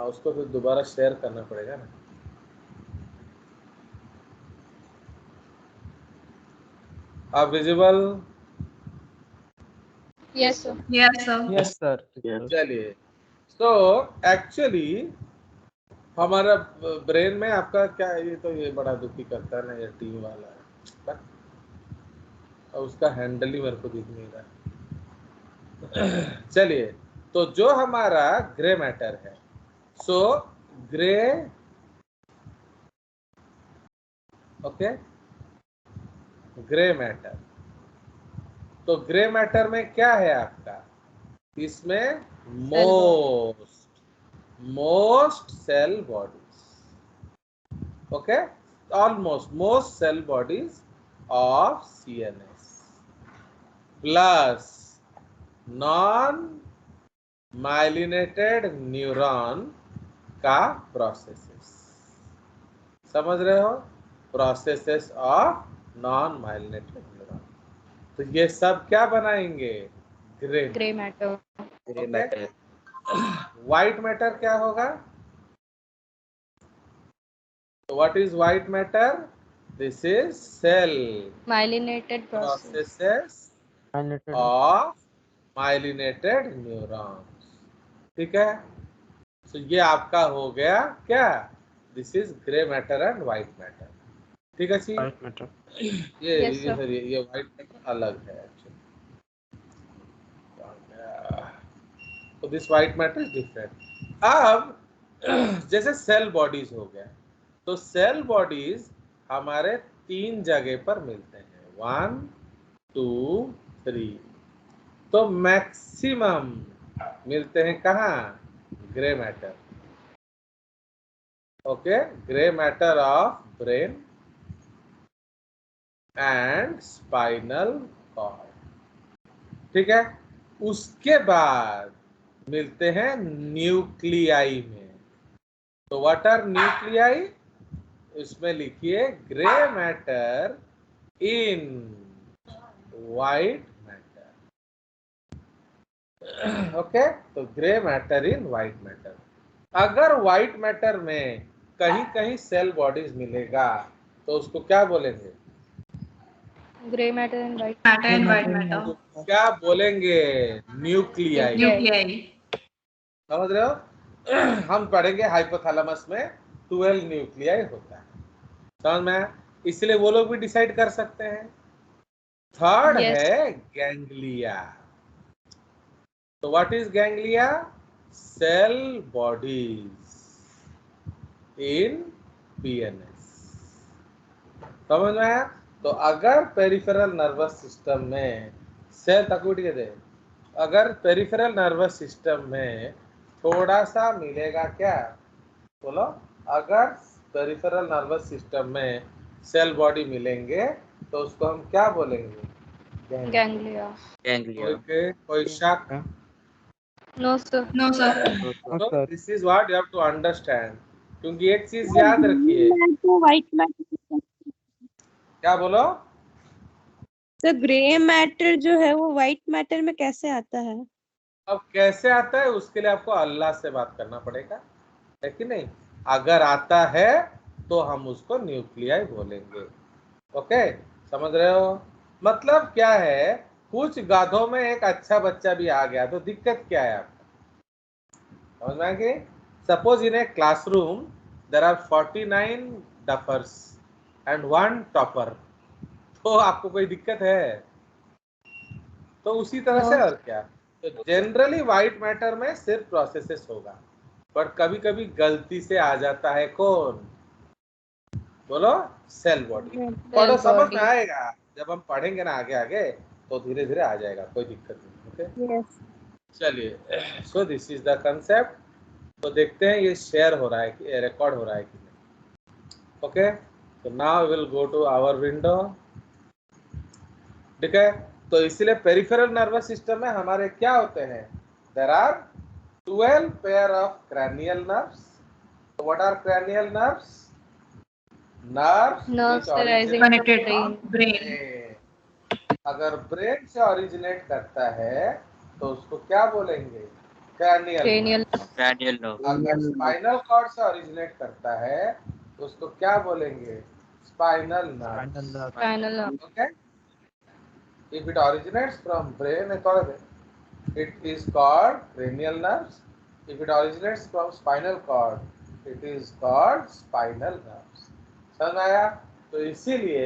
Speaker 1: उसको फिर दोबारा शेयर करना पड़ेगा ना। आप visible?
Speaker 5: Yes sir.
Speaker 3: Yes sir.
Speaker 1: चलिए, तो एक्चुअली हमारा ब्रेन में आपका क्या, ये तो ये बड़ा दुखी करता है ना, ये टीवी वाला है, और उसका हैंडल ही मेरे को दिख नहीं रहा। चलिए, तो जो हमारा ग्रे मैटर है, so grey, okay, grey matter. तो ग्रे मैटर में क्या है आपका? इसमें most cell bodies, okay, almost most cell bodies of CNS plus non myelinated neuron का प्रोसेसेस। समझ रहे हो? Processes of non myelinated neuron. तो ये सब क्या बनाएंगे? Grey.
Speaker 5: Grey matter.
Speaker 4: Grey matter.
Speaker 1: White matter क्या होगा? तो what is white matter? This is cell
Speaker 5: myelinated process.
Speaker 1: Processes of myelinated neurons. ठीक है? तो ये आपका हो गया क्या? This is grey matter and white matter. ठीक है जी?
Speaker 3: White matter.
Speaker 5: Yes, sir.
Speaker 1: ये व्हाइट मैटर अलग है एक्चुअली। तो this white matter is different. अब जैसे सेल बॉडीज हो गया, तो सेल बॉडीज हमारे 3 जगह पर मिलते हैं, 1 2 3। तो मैक्सिमम मिलते हैं कहाँ? Grey matter. Okay, grey matter of brain and spinal cord. ठीक है? उसके बाद मिलते हैं न्यूक्लियाई में। तो व्हाट आर न्यूक्लियाई? इसमें लिखिए grey matter in white matter. Okay, तो grey matter in white matter. अगर व्हाइट मैटर में कहीं कहीं सेल बॉडीज मिलेगा तो उसको क्या बोलेंगे?
Speaker 5: Gray matter and white
Speaker 6: Matter and white matter.
Speaker 1: तो क्या बोलेंगे? न्यूक्लियाई।
Speaker 6: Nuclei.
Speaker 1: समझ रहे हो? हम पढ़ेंगे हाइपोथैलेमस में 12 न्यूक्लियाई होता है। समझ में आया? इसलिए वो लोग भी डिसाइड कर सकते हैं। Third
Speaker 5: Yes.
Speaker 1: है गैंग्लिया। तो what is ganglia? Cell bodies in PNS. समझ में आया? तो अगर पेरिफेरल नर्वस सिस्टम में सेल तकूटी के दे, अगर पेरिफेरल नर्वस सिस्टम में थोड़ा सा मिलेगा क्या? बोलो, अगर पेरिफेरल नर्वस सिस्टम में सेल बॉडी मिलेंगे तो उसको हम क्या बोलेंगे?
Speaker 5: ganglia.
Speaker 4: गैंग्लिया।
Speaker 1: कोई शक?
Speaker 5: No, sir.
Speaker 6: No, sir.
Speaker 1: तो this is what you have to understand. क्योंकि एक चीज याद रखिए।
Speaker 7: व्हाइट मैटर,
Speaker 1: क्या बोलो?
Speaker 7: तो ग्रे मैटर जो है वो व्हाइट मैटर में कैसे आता है?
Speaker 1: अब कैसे आता है उसके लिए आपको अल्लाह से बात करना पड़ेगा, है कि नहीं? अगर आता है तो हम उसको न्यूक्लियाई बोलेंगे। ओके, समझ रहे हो? मतलब क्या है, कुछ गाधों में एक अच्छा बच्चा भी आ गया तो दिक्कत क्या है आपको? समझ में आएगी? Suppose in a classroom there are 49 duffers and 1 topper, तो आपको कोई दिक्कत है? तो उसी तरह से, और क्या। तो जनरली व्हाइट मैटर में सिर्फ प्रोसेसेस होगा, पर कभी कभी गलती से आ जाता है कौन? बोलो, सेल बॉडी। पढ़ो, समझ में आएगा। जब हम पढ़ेंगे ना आगे आगे तो धीरे धीरे आ जाएगा, कोई दिक्कत नहीं। Okay,
Speaker 7: yes.
Speaker 1: चलिए, so this is the concept. तो देखते हैं ये शेयर हो रहा है कि रिकॉर्ड हो रहा है कि नहीं। ओके, तो now will go to our window. ठीक है, तो इसलिए पेरिफेरल नर्वस सिस्टम में हमारे क्या होते हैं? There are 12 pair of cranial nerves. तो what are cranial nerves? Nerves
Speaker 5: Nerves arising
Speaker 6: Connected
Speaker 5: from
Speaker 6: from brain.
Speaker 1: अगर ब्रेन से ओरिजिनेट करता है तो उसको क्या बोलेंगे? क्रैनियल।
Speaker 5: cranial.
Speaker 4: Cranial nerve.
Speaker 1: अगर स्पाइनल कॉर्ड से ओरिजिनेट करता है तो उसको क्या बोलेंगे? Spinal nerve.
Speaker 5: Spinal nerve.
Speaker 1: Okay, if it originates from brain it is called cranial nerves. If it originates from spinal cord it is called spinal nerves. समझ में आया? तो इसीलिए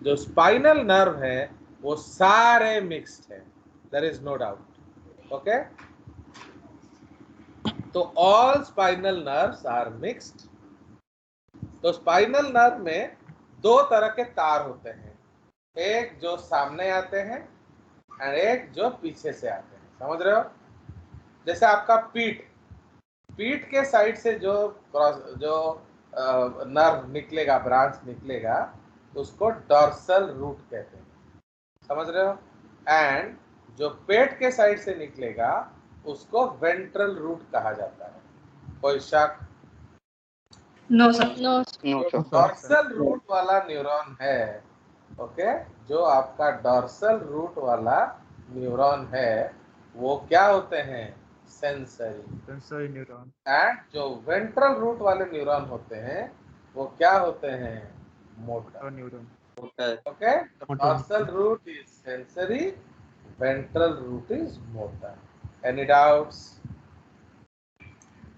Speaker 1: जो स्पाइनल नर्व है वो सारे मिक्स्ड है, there is no doubt. Okay, तो all spinal nerves are mixed. तो स्पाइनल नर्व में दो तरह के तार होते हैं, एक जो सामने आते हैं और एक जो पीछे से आते हैं। समझ रहे हो? जैसे आपका पीठ के साइड से जो नर्व निकलेगा, ब्रांच निकलेगा, उसको डॉर्सल रूट कहते हैं। समझ रहे हो? एंड जो पेट के साइड से निकलेगा उसको वेंट्रल रूट कहा जाता है। कोई शक?
Speaker 6: No, sir.
Speaker 5: No,
Speaker 2: No, sir.
Speaker 1: Dorsal root वाला न्यूरॉन है, ओके, जो आपका डॉर्सल रूट वाला न्यूरॉन है वो क्या होते हैं? Sensory neuron. एंड जो वेंट्रल रूट वाले न्यूरॉन होते हैं वो क्या होते हैं? Motor neuron. Okay, dorsal root is sensory, ventral root is motor. Any doubts?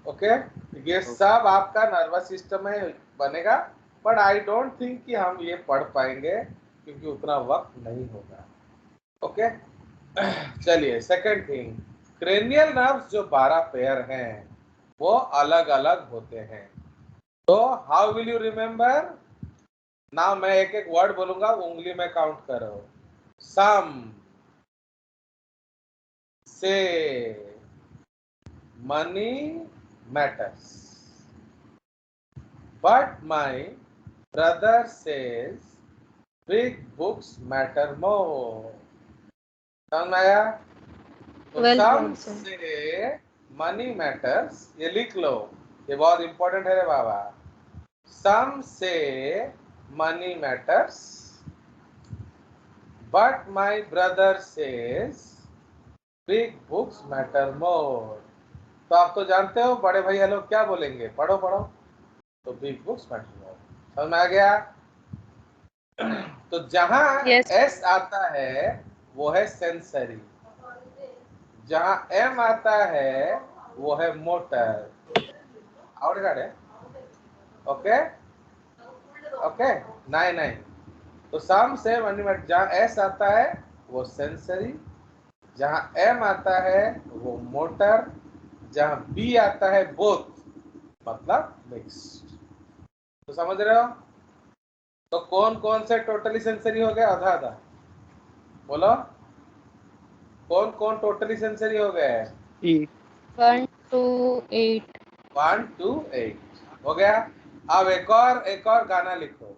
Speaker 1: Okay, ये सब आपका नर्वस सिस्टम में बनेगा, बट आई डोंट थिंक कि हम ये पढ़ पाएंगे क्योंकि उतना वक्त नहीं होगा। ओके, चलिए, सेकंड थिंग, क्रेनियल नर्व्स जो 12 पेयर हैं वो अलग अलग होते हैं। तो हाउ विल यू रिमेम्बर? ना मैं एक एक वर्ड बोलूंगा, उंगली में काउंट करो। सम, से, money matters, but my brother says big books matter more. समझ में आया? तो
Speaker 5: Well
Speaker 1: some
Speaker 5: done, sir.
Speaker 1: say money matters, ये लिख लो, ये बहुत इंपॉर्टेंट है रे बाबा। Some say money matters, but my brother says big books matter more. तो आप तो जानते हो बड़े भैया लोग क्या बोलेंगे, पढ़ो पढ़ो, तो बिग बुक्स मैटर मोर। समझ में आ गया? तो जहां
Speaker 5: Yes.
Speaker 1: एस आता है वो है सेंसरी, जहां एम आता है वो है मोटर। और है ओके ओके नहीं नहीं, तो सम से जहां एस आता है वो सेंसरी, जहां एम आता है वो मोटर, जहां बी आता है बोथ, मतलब मिक्स्ड। तो समझ रहे हो? तो कौन कौन से टोटली सेंसरी हो गए? आधा आधा बोलो, कौन कौन टोटली सेंसरी हो गए?
Speaker 5: 1 to 8.
Speaker 1: 1 to 8 हो गया। अब एक और गाना लिखो।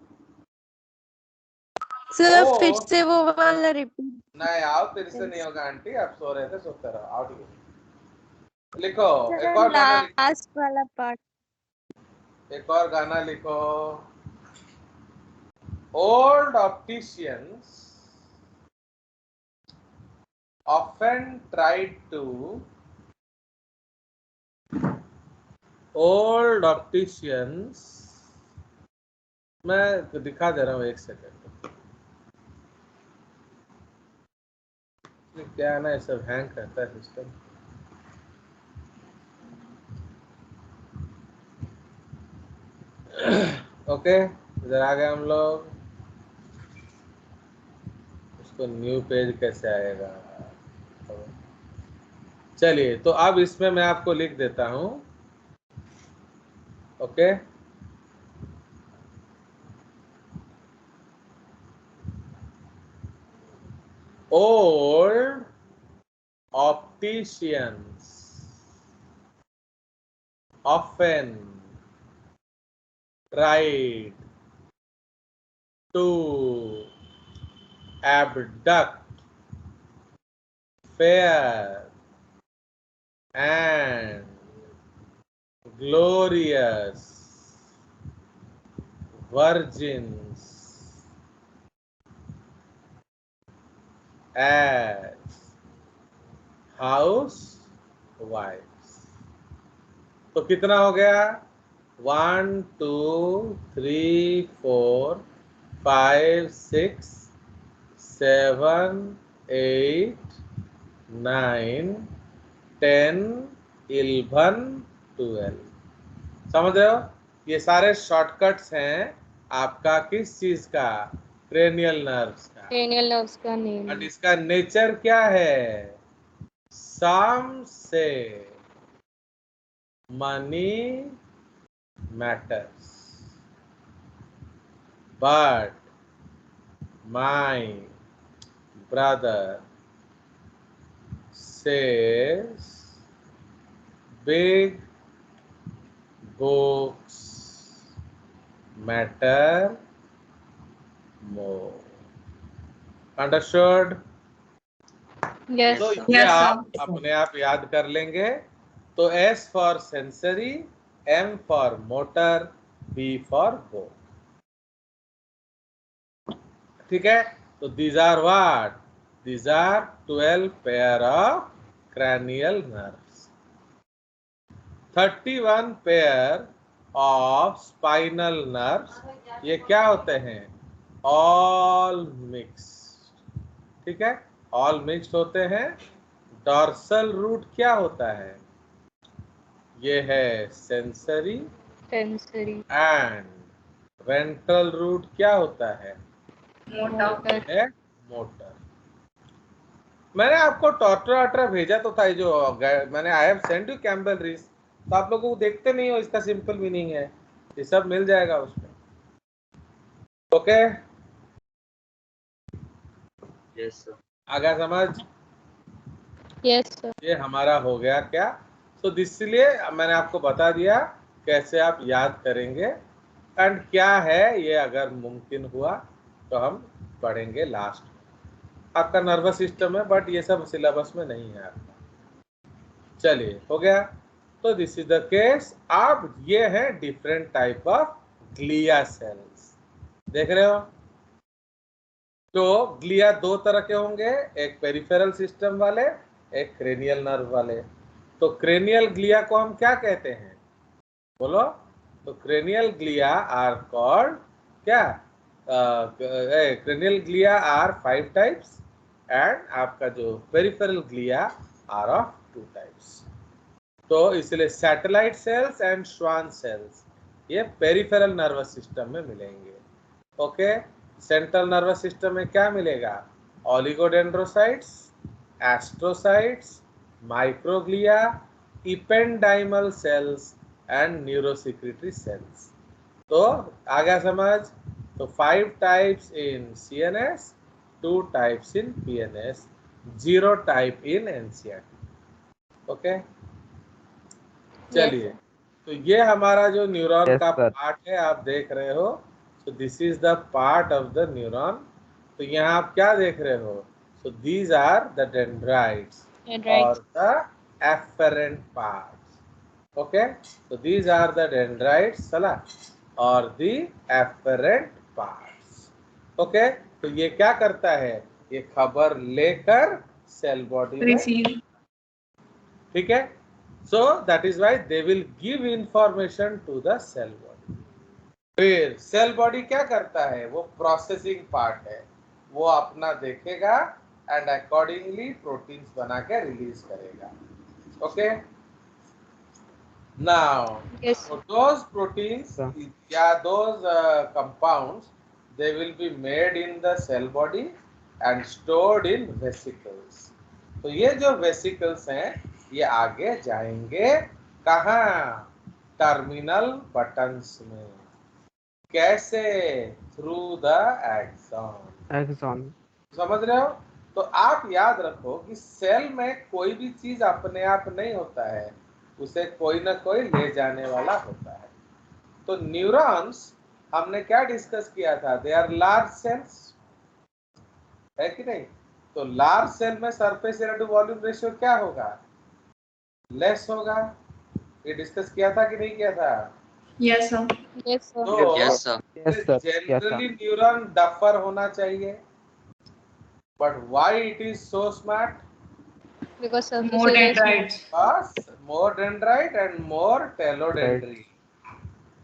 Speaker 7: सर फिर
Speaker 1: ओ
Speaker 7: से वो वाला रिपीट।
Speaker 1: नहीं, आओ फिर से नहीं होगा आंटी, आप सो रहे थे, सोते रहो। आओ ठीक है, लिखो एक
Speaker 7: सर
Speaker 1: और गाना लिखो,
Speaker 7: लास्ट वाला पार्ट।
Speaker 1: एक और गाना लिखो। Old opticians often tried to old opticians, मैं दिखा दे रहा हूँ, एक सेकंड। क्या है ना, ये सब हैंग करता है सिस्टम। ओके, इधर आ गए हम लोग। उसको न्यू पेज कैसे आएगा? चलिए, तो अब इसमें मैं आपको लिख देता हूँ। Okay, old opticians often tried to abduct fair and glorious virgins as housewives। तो कितना हो गया? 1 2 3 4 5 6 7 8 9 10 11 12। समझ रहे हो? ये सारे शॉर्टकट्स हैं आपका किस चीज का? क्रेनियल नर्व्स का।
Speaker 5: Cranial nerves का
Speaker 1: और
Speaker 5: name.
Speaker 1: इसका नेचर क्या है? सम से money matters, but my brother says big books matter more। Understood?
Speaker 5: Yes.
Speaker 1: तो
Speaker 5: sir.
Speaker 1: ये
Speaker 6: Yes,
Speaker 1: आप
Speaker 6: sir.
Speaker 1: अपने आप याद कर लेंगे। तो S for sensory, M for motor, B for both. ठीक है? तो these are what? These are 12 pair of cranial nerves, 31 pair of spinal nerves। ये क्या होते हैं? All mixed. ठीक है, ऑल मिक्स्ड होते हैं। डॉर्सल रूट क्या होता है? ये है sensory.
Speaker 5: Sensory.
Speaker 1: And ventral root क्या होता है?
Speaker 6: Motor.
Speaker 1: ये है मोटर। मैंने आपको टॉर्टरा भेजा तो था, ये जो मैंने I have send you Campbell Reece, तो आप लोगों को देखते नहीं हो, इसका सिंपल मीनिंग है, ये सब मिल जाएगा उसमें। Okay,
Speaker 4: Yes, sir.
Speaker 1: आगे समझ?
Speaker 5: Yes, sir.
Speaker 1: ये हमारा हो गया क्या? तो इसलिए मैंने आपको बता दिया कैसे आप याद करेंगे, एंड क्या है ये, अगर मुमकिन हुआ तो हम पढ़ेंगे लास्ट में। आपका नर्वस सिस्टम है, बट ये सब सिलेबस में नहीं है आपका। चलिए, हो गया। तो दिस इज द केस। अब ये है different type of glia cells, देख रहे हो? तो ग्लिया दो तरह के होंगे, एक पेरिफेरल सिस्टम वाले एक क्रेनियल नर्व वाले। तो क्रेनियल ग्लिया को हम क्या कहते हैं, बोलो? तो क्रेनियल ग्लिया आर कॉल्ड क्या? Cranial glia are 5 types and आपका जो peripheral glia are of 2 types. तो इसलिए satellite cells and Schwann cells ये पेरिफेरल नर्वस सिस्टम में मिलेंगे। ओके, सेंट्रल नर्वस सिस्टम में क्या मिलेगा? Oligodendrocytes, astrocytes, microglia, ependymal cells and neurosecretory cells. तो आ गया समझ? तो 5 types in CNS, 2 types in PNS, 0 type in NCERT। Okay, चलिए, तो ये हमारा जो न्यूरॉन का पार्ट है आप देख रहे हो। So this is the part of the neuron. तो यहाँ आप क्या देख रहे हो? So these are the dendrites और the afferent parts. Okay, so these are the dendrites सला और the afferent parts। ओके, तो ये क्या करता है? ये खबर लेकर सेल बॉडी में, ठीक है? So that is why they will give information to the cell body। फिर सेल बॉडी क्या करता है? वो प्रोसेसिंग पार्ट है, वो अपना देखेगा एंड अकॉर्डिंगली प्रोटीन्स बना के रिलीज करेगा। Okay, now so those proteins those compounds, they will be made in the cell body and stored in vesicles। तो ये जो वेसिकल्स हैं ये आगे जाएंगे कहाँ? टर्मिनल बटन्स में। कैसे? Through the axon. समझ रहे हो? तो आप याद रखो कि सेल में कोई भी चीज अपने आप नहीं होता है, उसे कोई ना कोई ले जाने वाला होता है। तो न्यूरॉन्स हमने क्या डिस्कस किया था? दे आर लार्ज सेल्स, है कि नहीं? तो लार्ज सेल में surface area to volume ratio क्या होगा? लेस होगा। ये डिस्कस किया था कि नहीं किया था?
Speaker 6: Yes, sir.
Speaker 5: Yes, sir.
Speaker 1: तो
Speaker 4: Yes, sir.
Speaker 1: Generally neuron duffer होना चाहिए, but why it is so smart?
Speaker 5: Because surface
Speaker 6: More
Speaker 5: area is
Speaker 6: dendrites.
Speaker 1: More dendrite and more telodendria.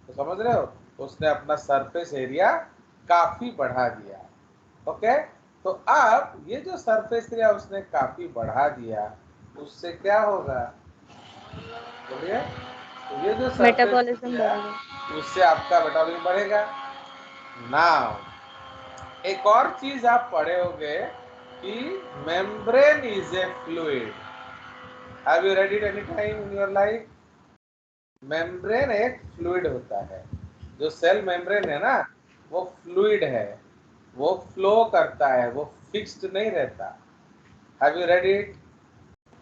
Speaker 1: तो समझ रहे हो? उसने अपना सरफेस एरिया काफी बढ़ा दिया। ओके, तो अब ये जो सरफेस एरिया उसने काफी बढ़ा दिया, उससे क्या होगा? बोलिए। तो ये जो
Speaker 5: मेटाबॉलिज्म
Speaker 1: एरिया,
Speaker 5: बढ़ेगा,
Speaker 1: उससे आपका मेटाबॉलिज्म बढ़ेगा। नाउ एक और चीज आप पढ़े होंगे कि membrane is a fluid. Have you read it any time in your life? Membrane एक फ्लूइड होता है। जो सेल मेम्ब्रेन है ना, वो फ्लूइड है, वो फ्लो करता है, वो फिक्स्ड नहीं रहता। Have you read it?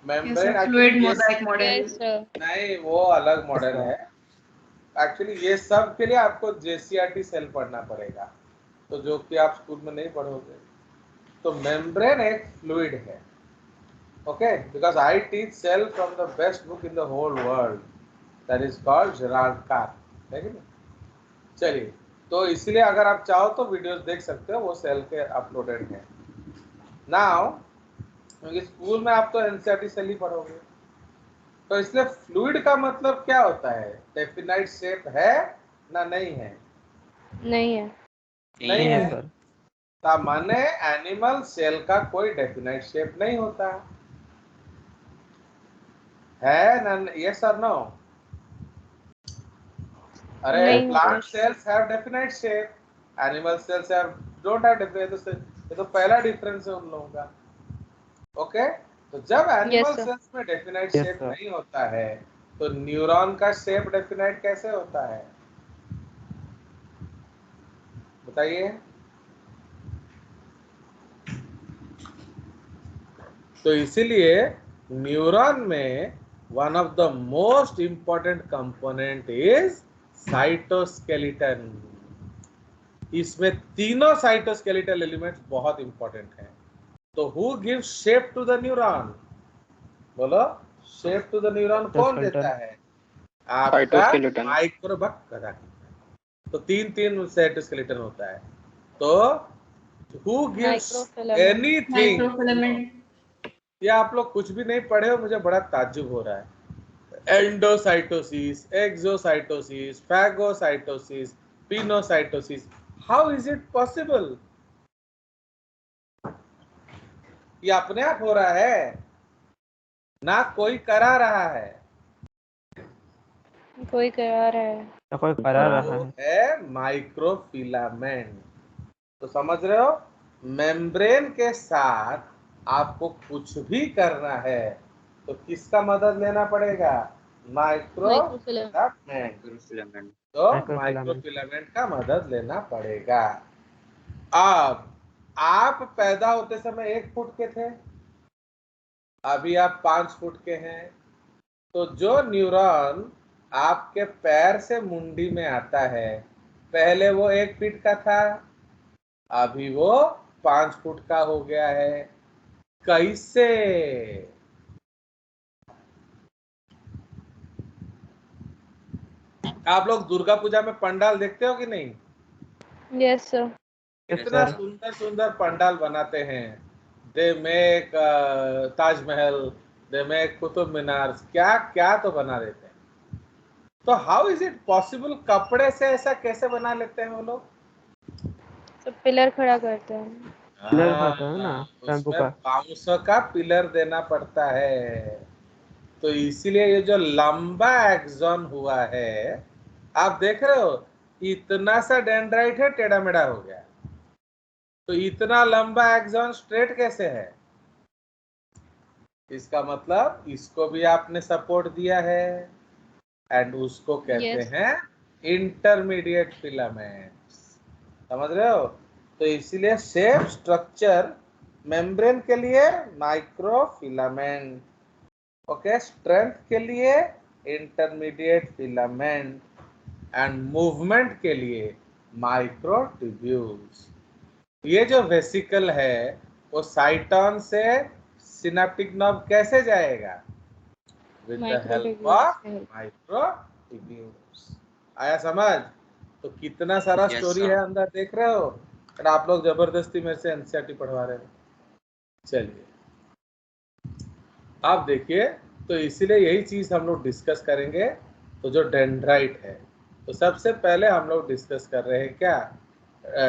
Speaker 1: Membrane
Speaker 6: Fluid mosaic model.
Speaker 5: yes sir,
Speaker 1: नहीं, वो अलग मॉडल है। एक्चुअली ये सब के लिए आपको JCRT सेल पढ़ना पड़ेगा, तो जो कि आप स्कूल में नहीं पढ़ोगे। तो मेम्ब्रेन एक फ्लूइड है। Okay, because I teach cell from the best book in the whole world, that is called Gerald Karp, है कि नहीं? चलिए, तो इसलिए अगर आप चाहो तो वीडियोस देख सकते हो, वो सेल के अपलोडेड है। नाउ क्योंकि स्कूल में आप तो NCERT सेल ही पढ़ोगे, तो इसलिए फ्लूइड का मतलब क्या होता है? डेफिनाइट शेप है ना नहीं है?
Speaker 5: नहीं है।
Speaker 1: नहीं है
Speaker 3: सर।
Speaker 1: सामान्य एनिमल सेल का कोई डेफिनाइट शेप नहीं होता है ना? यस और नो? अरे
Speaker 5: नहीं
Speaker 1: प्लांट
Speaker 5: होता।
Speaker 1: Cells have definite shape, animal cells have don't have definite. ये तो पहला डिफरेंस है उन लोगों का। ओके, तो जब एनिमल
Speaker 5: sir.
Speaker 1: सेल्स में डेफिनाइट
Speaker 3: Yes,
Speaker 1: शेप
Speaker 3: sir.
Speaker 1: नहीं होता है, तो न्यूरॉन का शेप डेफिनाइट कैसे होता है? बताइए। तो इसीलिए न्यूरॉन में one of the most important component is cytoskeleton. इसमें तीनों साइटोस्केलेटल एलिमेंट्स बहुत इंपॉर्टेंट हैं। तो who gives shape to the neuron? बोलो, शेप टू द न्यूरॉन कौन देता है? आपका
Speaker 2: साइटोस्केलेटन।
Speaker 1: माइक्रोबैक्टर। तो तीन साइटोस्केलेटन होता है। तो who gives
Speaker 5: Microfilament.
Speaker 1: Anything?
Speaker 6: Microfilament.
Speaker 1: ये आप लोग कुछ भी नहीं पढ़े हो, मुझे बड़ा ताज्जुब हो रहा है। Endocytosis, exocytosis, phagocytosis, pinocytosis, how is it possible? ये अपने आप हो रहा है ना, कोई करा रहा है?
Speaker 5: कोई करा रहा है।
Speaker 3: तो कोई करा रहा
Speaker 1: वो
Speaker 3: है।
Speaker 1: है माइक्रोफिलामेंट। तो समझ रहे हो, मेम्ब्रेन के साथ आपको कुछ भी करना है तो किसका मदद लेना पड़ेगा?
Speaker 5: माइक्रोफिलामेंट।
Speaker 1: माइक्रोफिलामेंट। तो
Speaker 3: माइक्रोफिलामेंट।
Speaker 1: माइक्रोफिलामेंट का मदद लेना पड़ेगा। अब आप पैदा होते समय 1 फुट के थे, अभी आप 5 फुट के हैं। तो जो न्यूरॉन आपके पैर से मुंडी में आता है, पहले वो 1 फीट का था, अभी वो 5 फुट का हो गया है। कैसे? आप लोग दुर्गा पूजा में पंडाल देखते हो कि नहीं?
Speaker 5: Yes sir.
Speaker 1: इतना सुंदर सुंदर पंडाल बनाते हैं। They make Taj Mahal, they make Qutub Minar, क्या क्या तो बना देते हैं। तो हाउ इज इट पॉसिबल, कपड़े से ऐसा कैसे बना लेते हैं वो लोग?
Speaker 5: तो पिलर खड़ा करते हैं।
Speaker 3: पिलर खाता है ना, बैम्बू
Speaker 1: उसमें
Speaker 3: का।
Speaker 1: बाउंसों का पिलर देना पड़ता है। तो इसीलिए ये जो लंबा एक्सॉन हुआ है, आप देख रहे हो, इतना सा डेंड्राइट है, टेढ़ा मेढ़ा हो गया। तो इतना लंबा एक्सॉन स्ट्रेट कैसे है? इसका मतलब इसको भी आपने सपोर्ट दिया है, एंड उसको कहते
Speaker 5: Yes.
Speaker 1: हैं इंटरमीडिएट फिलामेंट्स। समझ रहे हो? तो इसीलिए शेप स्ट्रक्चर मेम्ब्रेन के लिए माइक्रोफिलामेंट, ओके, स्ट्रेंथ के लिए इंटरमीडिएट फिलामेंट, एंड मूवमेंट के लिए माइक्रोट्यूब्यूल्स। ये जो वेसिकल है वो साइटोन से सिनेप्टिक नर्व कैसे जाएगा? With the help of microtubules. आया समझ? तो कितना सारा
Speaker 4: Yes,
Speaker 1: स्टोरी
Speaker 4: sir.
Speaker 1: है अंदर, देख रहे हो? और आप लोग जबरदस्ती मेरे से एनसीईआरटी पढ़वा रहे हो। चलिए आप देखिए, तो इसीलिए यही चीज हम लोग डिस्कस करेंगे। तो जो डेंड्राइट है, तो सबसे पहले हम लोग डिस्कस कर रहे हैं क्या?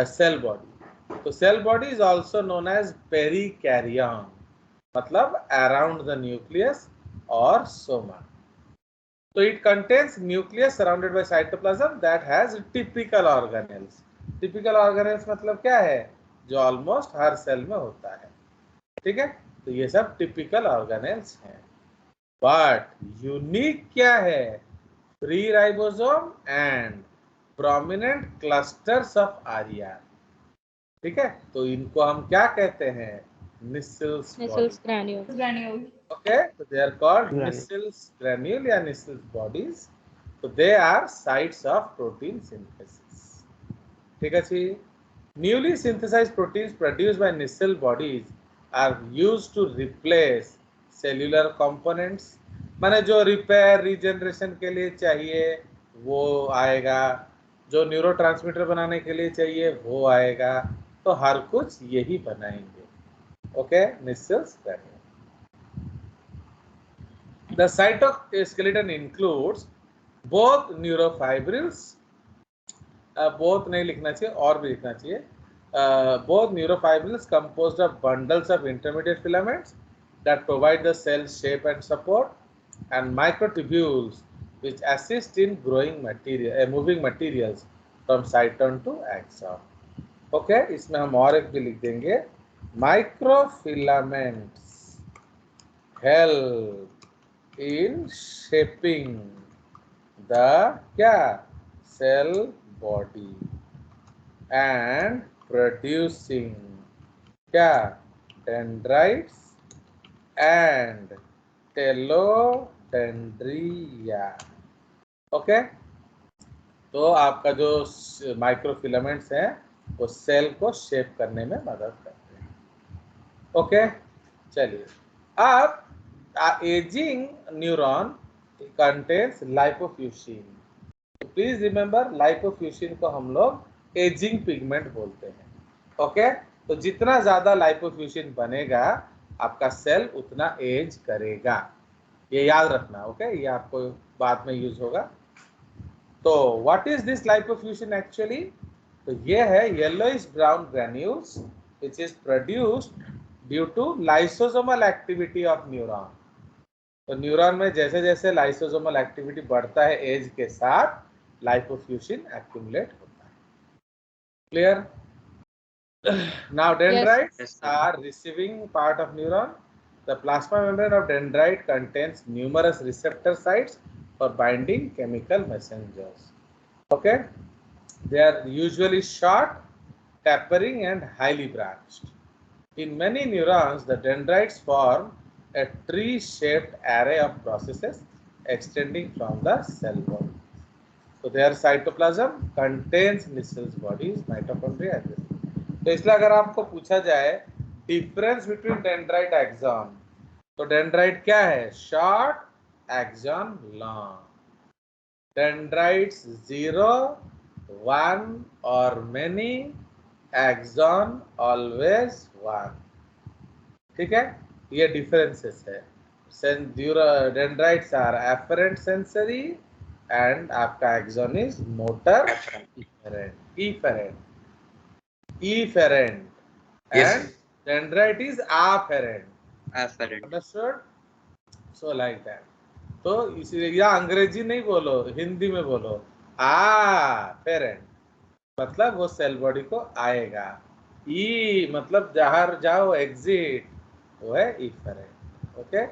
Speaker 1: Cell body. तो cell body is also known as perikaryon, मतलब अराउंड द न्यूक्लियस और Soma. So it contains nucleus surrounded by cytoplasm that has typical organelles. Typical organelles मतलब क्या है? जो ऑलमोस्ट हर सेल में होता है। ठीक है, तो ये सब टिपिकल ऑर्गेनेल्स हैं। बट यूनिक क्या है? Free ribosome and prominent clusters of RER. ठीक है, तो इनको हम क्या कहते हैं? निसेल्स
Speaker 5: Nissels
Speaker 1: body.
Speaker 5: granule.
Speaker 6: Granule.
Speaker 1: Okay, so they are called
Speaker 3: Granule.
Speaker 1: Nissels granule या Nissels bodies. So they are sites of protein synthesis. ठीक है जी। Newly synthesized proteins produced by Nissel bodies are used to replace cellular components. माने जो repair regeneration के लिए चाहिए वो आएगा, जो न्यूरोट्रांसमीटर बनाने के लिए चाहिए वो आएगा। तो हर कुछ यही बनाएंगे। Okay, Nissels granule. The cytoskeleton includes both neurofibrils, both नहीं लिखना चाहिए और भी लिखना चाहिए, both neurofibrils composed of bundles of intermediate filaments that provide the cell shape and support, and microtubules which assist in moving materials from cytosol to axon. Okay, इसमें हम और एक भी लिख देंगे, microfilaments help in shaping the क्या cell body and producing क्या dendrites and telodendria. Okay, तो आपका जो माइक्रोफिलामेंट्स हैं वो सेल को शेप करने में मदद करते हैं। ओके, चलिए अब aging neuron contains lipofuscin. Please remember, lipofuscin को हम लोग एजिंग पिगमेंट बोलते हैं। ओके, तो जितना ज्यादा लाइपोफ्यूसिन बनेगा आपका सेल उतना एज करेगा, ये याद रखना। ओके, ये आपको बाद में यूज होगा। तो what is this lipofuscin actually? तो ये है yellowish brown granules which is produced due to lysosomal activity of neuron. तो न्यूरॉन में जैसे जैसे लाइसोसोमल एक्टिविटी बढ़ता है एज के साथ, लाइपोफ्यूजन एक्यूमुलेट होता है। Clear? Now dendrites
Speaker 4: Yes, sir.
Speaker 1: are receiving part of neuron. The plasma membrane of dendrite contains numerous receptor sites for binding chemical messengers. Okay, they are usually short, tapering, and highly branched. In many neurons, the dendrites form a tree-shaped array of processes extending from the cell body. So their cytoplasm contains Nissel's bodies, mitochondria, and this. तो इसलिए अगर आपको पूछा जाए difference between dendrite axon, तो dendrite क्या है? Short, axon long. Dendrites 0, 1 और मेनी, एक्सॉन ऑलवेज 1। ठीक है, ये डिफरेंसेस है। Dendrites are afferent sensory and आपका axon is motor efferent and dendrite is afferent. Understood? So like that. तो इसलिए या अंग्रेजी नहीं बोलो, हिंदी में बोलो afferent, मतलब वो सेल बॉडी को आएगा। ई मतलब जहाँ जाओ एग्जिट, वो है efferent. Okay,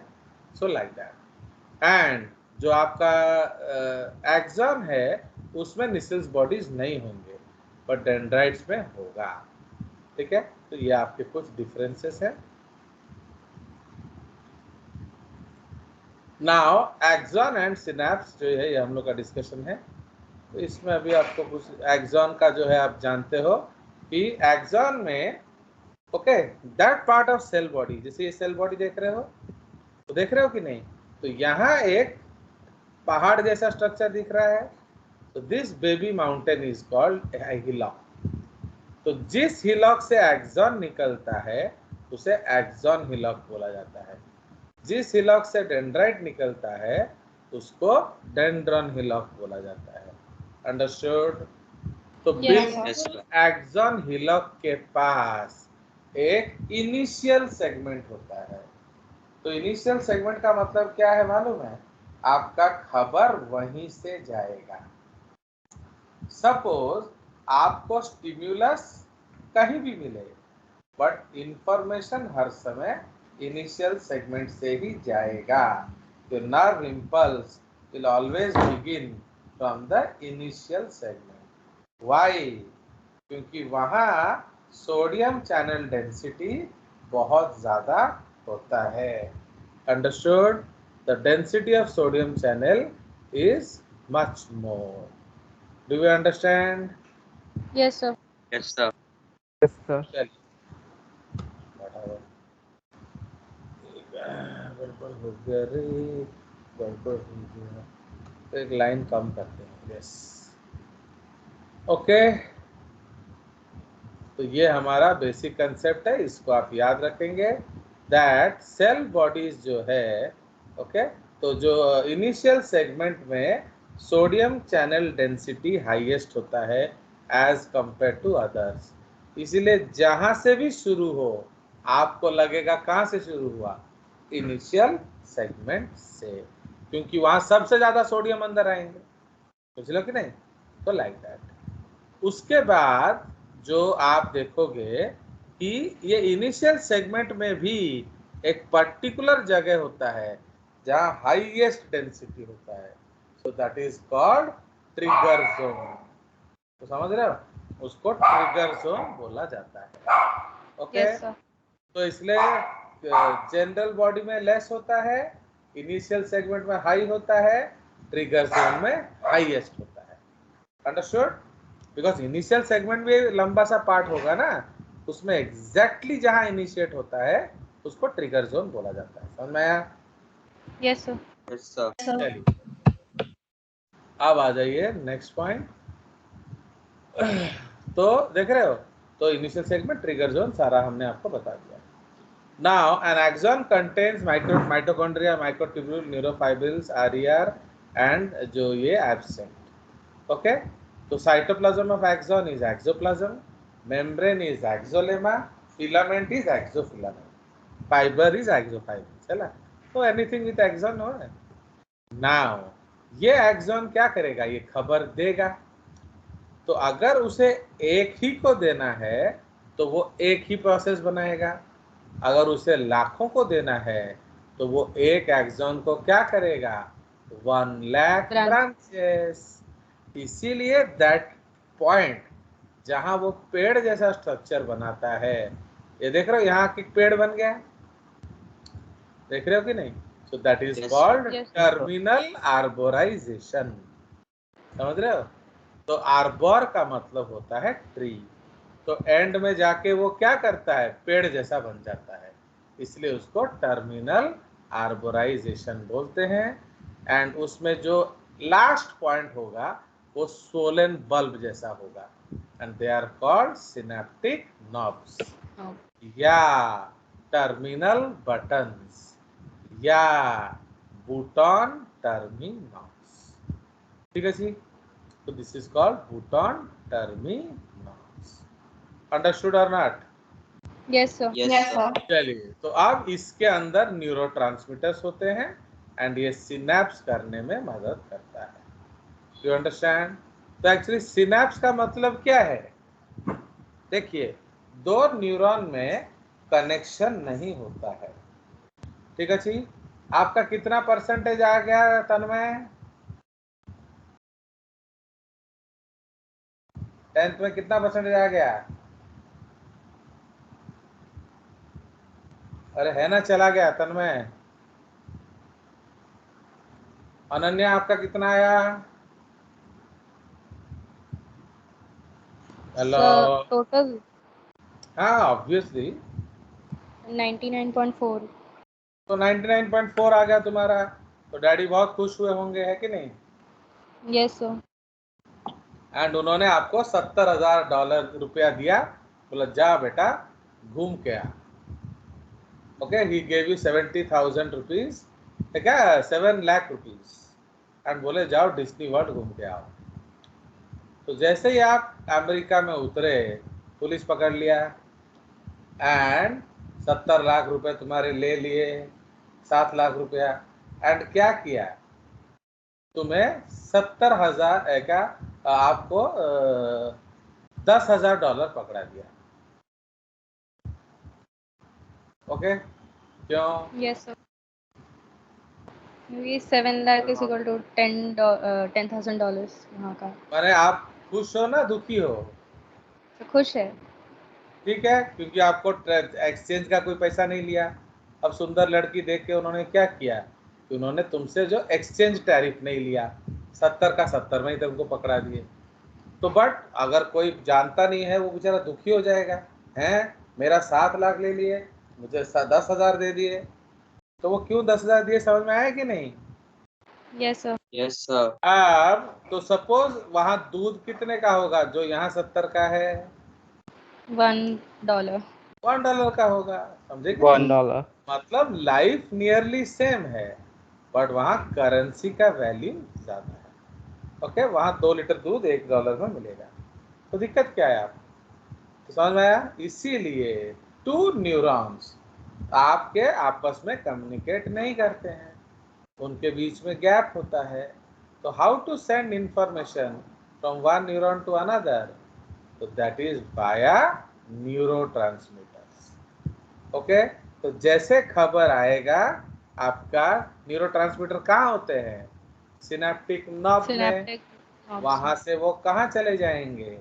Speaker 1: so like that. And जो आपका एक्सॉन है उसमें निसेल्स बॉडीज नहीं होंगे, बट डेंड्राइट्स में होगा। ठीक है, तो ये आपके कुछ डिफरेंसेस हैं। नाउ एक्सॉन एंड सिनैप्स जो है, ये हम लोग का डिस्कशन है। तो इसमें अभी आपको कुछ एक्सॉन का जो है आप जानते हो कि एक्सॉन में okay that part of cell body, जैसे ये सेल बॉडी देख रहे हो, तो देख रहे हो कि नहीं? तो यहाँ एक पहाड़ जैसा स्ट्रक्चर दिख रहा है। तो this baby mountain is called hillock. तो जिस हिलॉक से एक्सॉन निकलता है उसे एक्सॉन हिलॉक बोला जाता है। जिस हिलॉक से डेंड्राइट निकलता है उसको डेंड्रॉन हिलॉक बोला जाता है। अंडरस्टूड? तो बिल्कुल एक्सॉन हिलॉक के पास एक इनिशियल सेगमेंट होता है। तो इनिशियल सेगमेंट का मतलब क्या है मालूम है? आपका खबर वहीं से जाएगा। सपोज आपको स्टिम्युलस कहीं भी मिले, बट इंफॉर्मेशन हर समय इनिशियल सेगमेंट से ही जाएगा। तो nerve impulse will always begin from the initial segment. Why? क्योंकि वहाँ सोडियम चैनल डेंसिटी बहुत ज्यादा होता है। Understood? The density of sodium channel is much more. Do you understand?
Speaker 5: Yes, sir.
Speaker 4: Yes, sir.
Speaker 3: Yes, sir.
Speaker 1: गड़बड़ हो गया रे, गड़बड़ हो गया। तो एक लाइन कम करते हैं। Yes, okay. तो ये हमारा बेसिक कंसेप्ट है, इसको आप याद रखेंगे। दैट सेल बॉडीज जो है ओके, तो जो इनिशियल सेगमेंट में सोडियम चैनल डेंसिटी हाईएस्ट होता है एज कंपेयर टू अदर्स। इसीलिए जहां से भी शुरू हो आपको लगेगा कहां से शुरू हुआ? इनिशियल सेगमेंट से, क्योंकि वहां सबसे ज्यादा सोडियम अंदर आएंगे। समझ लो कि नहीं? तो लाइक दैट। उसके बाद जो आप देखोगे कि ये इनिशियल सेगमेंट में भी एक पर्टिकुलर जगह होता है जहां हाईएस्ट डेंसिटी होता है। So that is called trigger zone. तो समझ रहे हो? उसको ट्रिगर जोन बोला जाता है। Okay,
Speaker 5: Yes, sir.
Speaker 1: तो इसलिए जनरल बॉडी में लेस होता है, इनिशियल सेगमेंट में हाई होता है, ट्रिगर जोन में हाईएस्ट होता है। अंडरस्टूड? बिकॉज इनिशियल सेगमेंट भी लंबा सा पार्ट होगा ना, उसमें एग्जैक्टली जहां इनिशिएट होता है उसको ट्रिगर जोन बोला जाता है। समझ में आया?
Speaker 5: Yes, sir.
Speaker 4: Yes, sir.
Speaker 1: चलिए अब आ जाइए नेक्स्ट पॉइंट। तो देख रहे हो, तो इनिशियल सेगमेंट, ट्रिगर जोन सारा हमने आपको बता दिया। Now, an axon contains mitochondria, microtubule, neurofibrils, RER, and जो ये absent. Okay? तो cytoplasm of axon is axoplasm, membrane is axolemma, filament is axofilament, fiber is axofiber. चला? तो anything with axon हो है. Now, ये axon क्या करेगा? ये खबर देगा. तो अगर उसे एक ही को देना है तो वो एक ही प्रोसेस बनाएगा. अगर उसे लाखों को देना है तो वो एक एक्सॉन को क्या करेगा? 1 लाख ब्रांचेस. इसीलिए दैट पॉइंट जहां वो पेड़ जैसा स्ट्रक्चर बनाता है, ये देख रहे हो यहाँ की पेड़ बन गया, देख रहे हो कि नहीं? So that is called terminal arborization. समझ रहे हो? तो आर्बोर का मतलब होता है ट्री. तो एंड में जाके वो क्या करता है? पेड़ जैसा बन जाता है. इसलिए उसको टर्मिनल आर्बोराइजेशन बोलते हैं. एंड उसमें जो लास्ट पॉइंट होगा वो सोलन बल्ब जैसा होगा. And they are called synaptic knobs या टर्मिनल बटन्स या बूटन टर्मिनल्स. ठीक है जी. So this is called bouton terminals. Understood or not?
Speaker 5: Yes, sir.
Speaker 6: Yes, sir.
Speaker 1: चलिए, तो अब इसके अंदर न्यूरोट्रांसमीटर्स होते हैं एंड ये सिनेप्स करने में मदद करता है. You understand? तो एक्चुअली सिनेप्स का मतलब क्या है? देखिए, दो न्यूरॉन में कनेक्शन नहीं होता है. ठीक है जी. आपका कितना परसेंटेज आ गया तन्मय? 10th में कितना परसेंटेज आ गया? अरे है ना, चला गया तन्मय. अनन्या आपका कितना आया? हेलो.
Speaker 5: टोटल
Speaker 1: हाँ ऑब्वियसली
Speaker 5: 99.4.
Speaker 1: तो 99.4 आ गया तुम्हारा. तो डैडी बहुत खुश हुए होंगे, है कि नहीं?
Speaker 5: Yes, sir.
Speaker 1: एंड उन्होंने आपको $70,000 रुपया दिया. बोला जा बेटा घूम के आ. Okay, he gave you 70,000 rupees, क्या 7 लाख रुपीज, एंड बोले जाओ डिज्नी वर्ल्ड घूम के आओ. तो जैसे ही आप अमेरिका में उतरे, पुलिस पकड़ लिया एंड 70 लाख रुपए तुम्हारे ले लिए, 7 लाख रुपया. एंड क्या किया? तुम्हें 70,000 का आपको $10,000 पकड़ा दिया. ओके, क्यों?
Speaker 5: Yes, sir. ये 7 lakh is equal to $10,000 वहाँ का.
Speaker 1: माने आप खुश हो ना दुखी हो?
Speaker 5: तो खुश है.
Speaker 1: ठीक है, क्योंकि आपको एक्सचेंज का कोई पैसा नहीं लिया. अब सुंदर लड़की देख के उन्होंने क्या किया कि उन्होंने तुमसे जो एक्सचेंज टैरिफ नहीं लिया, 70 का 70 में ही तुमको पकड़ा दिए. तो बट अगर कोई जानता नहीं है वो बेचारा दुखी हो जाएगा. हैं, मेरा 7 लाख ले लिए, मुझे 10,000 दे दिए. तो वो क्यों 10,000 दिए, समझ में आया कि नहीं?
Speaker 5: Yes, sir.
Speaker 2: Yes, sir.
Speaker 1: अब तो सपोज वहां दूध कितने का होगा जो यहाँ 70 का है?
Speaker 5: $1.
Speaker 1: $1 का होगा. समझे कि नहीं?
Speaker 3: $1.
Speaker 1: मतलब लाइफ नियरली सेम है, बट वहाँ करेंसी का वैल्यू ज्यादा है. ओके, वहाँ 2 लीटर दूध $1 में मिलेगा. तो दिक्कत क्या है? आप तो समझ में आया? इसीलिए 2 न्यूरॉन्स आपके आपस में कम्युनिकेट नहीं करते हैं, उनके बीच में गैप होता है. तो how to send information from one neuron to another? तो that is via neurotransmitters. Okay, तो जैसे खबर आएगा, आपका न्यूरोट्रांसमीटर कहाँ होते हैं? सिनेप्टिक नॉब में.
Speaker 5: Synaptic knobs.
Speaker 1: वहां से वो कहाँ चले जाएंगे?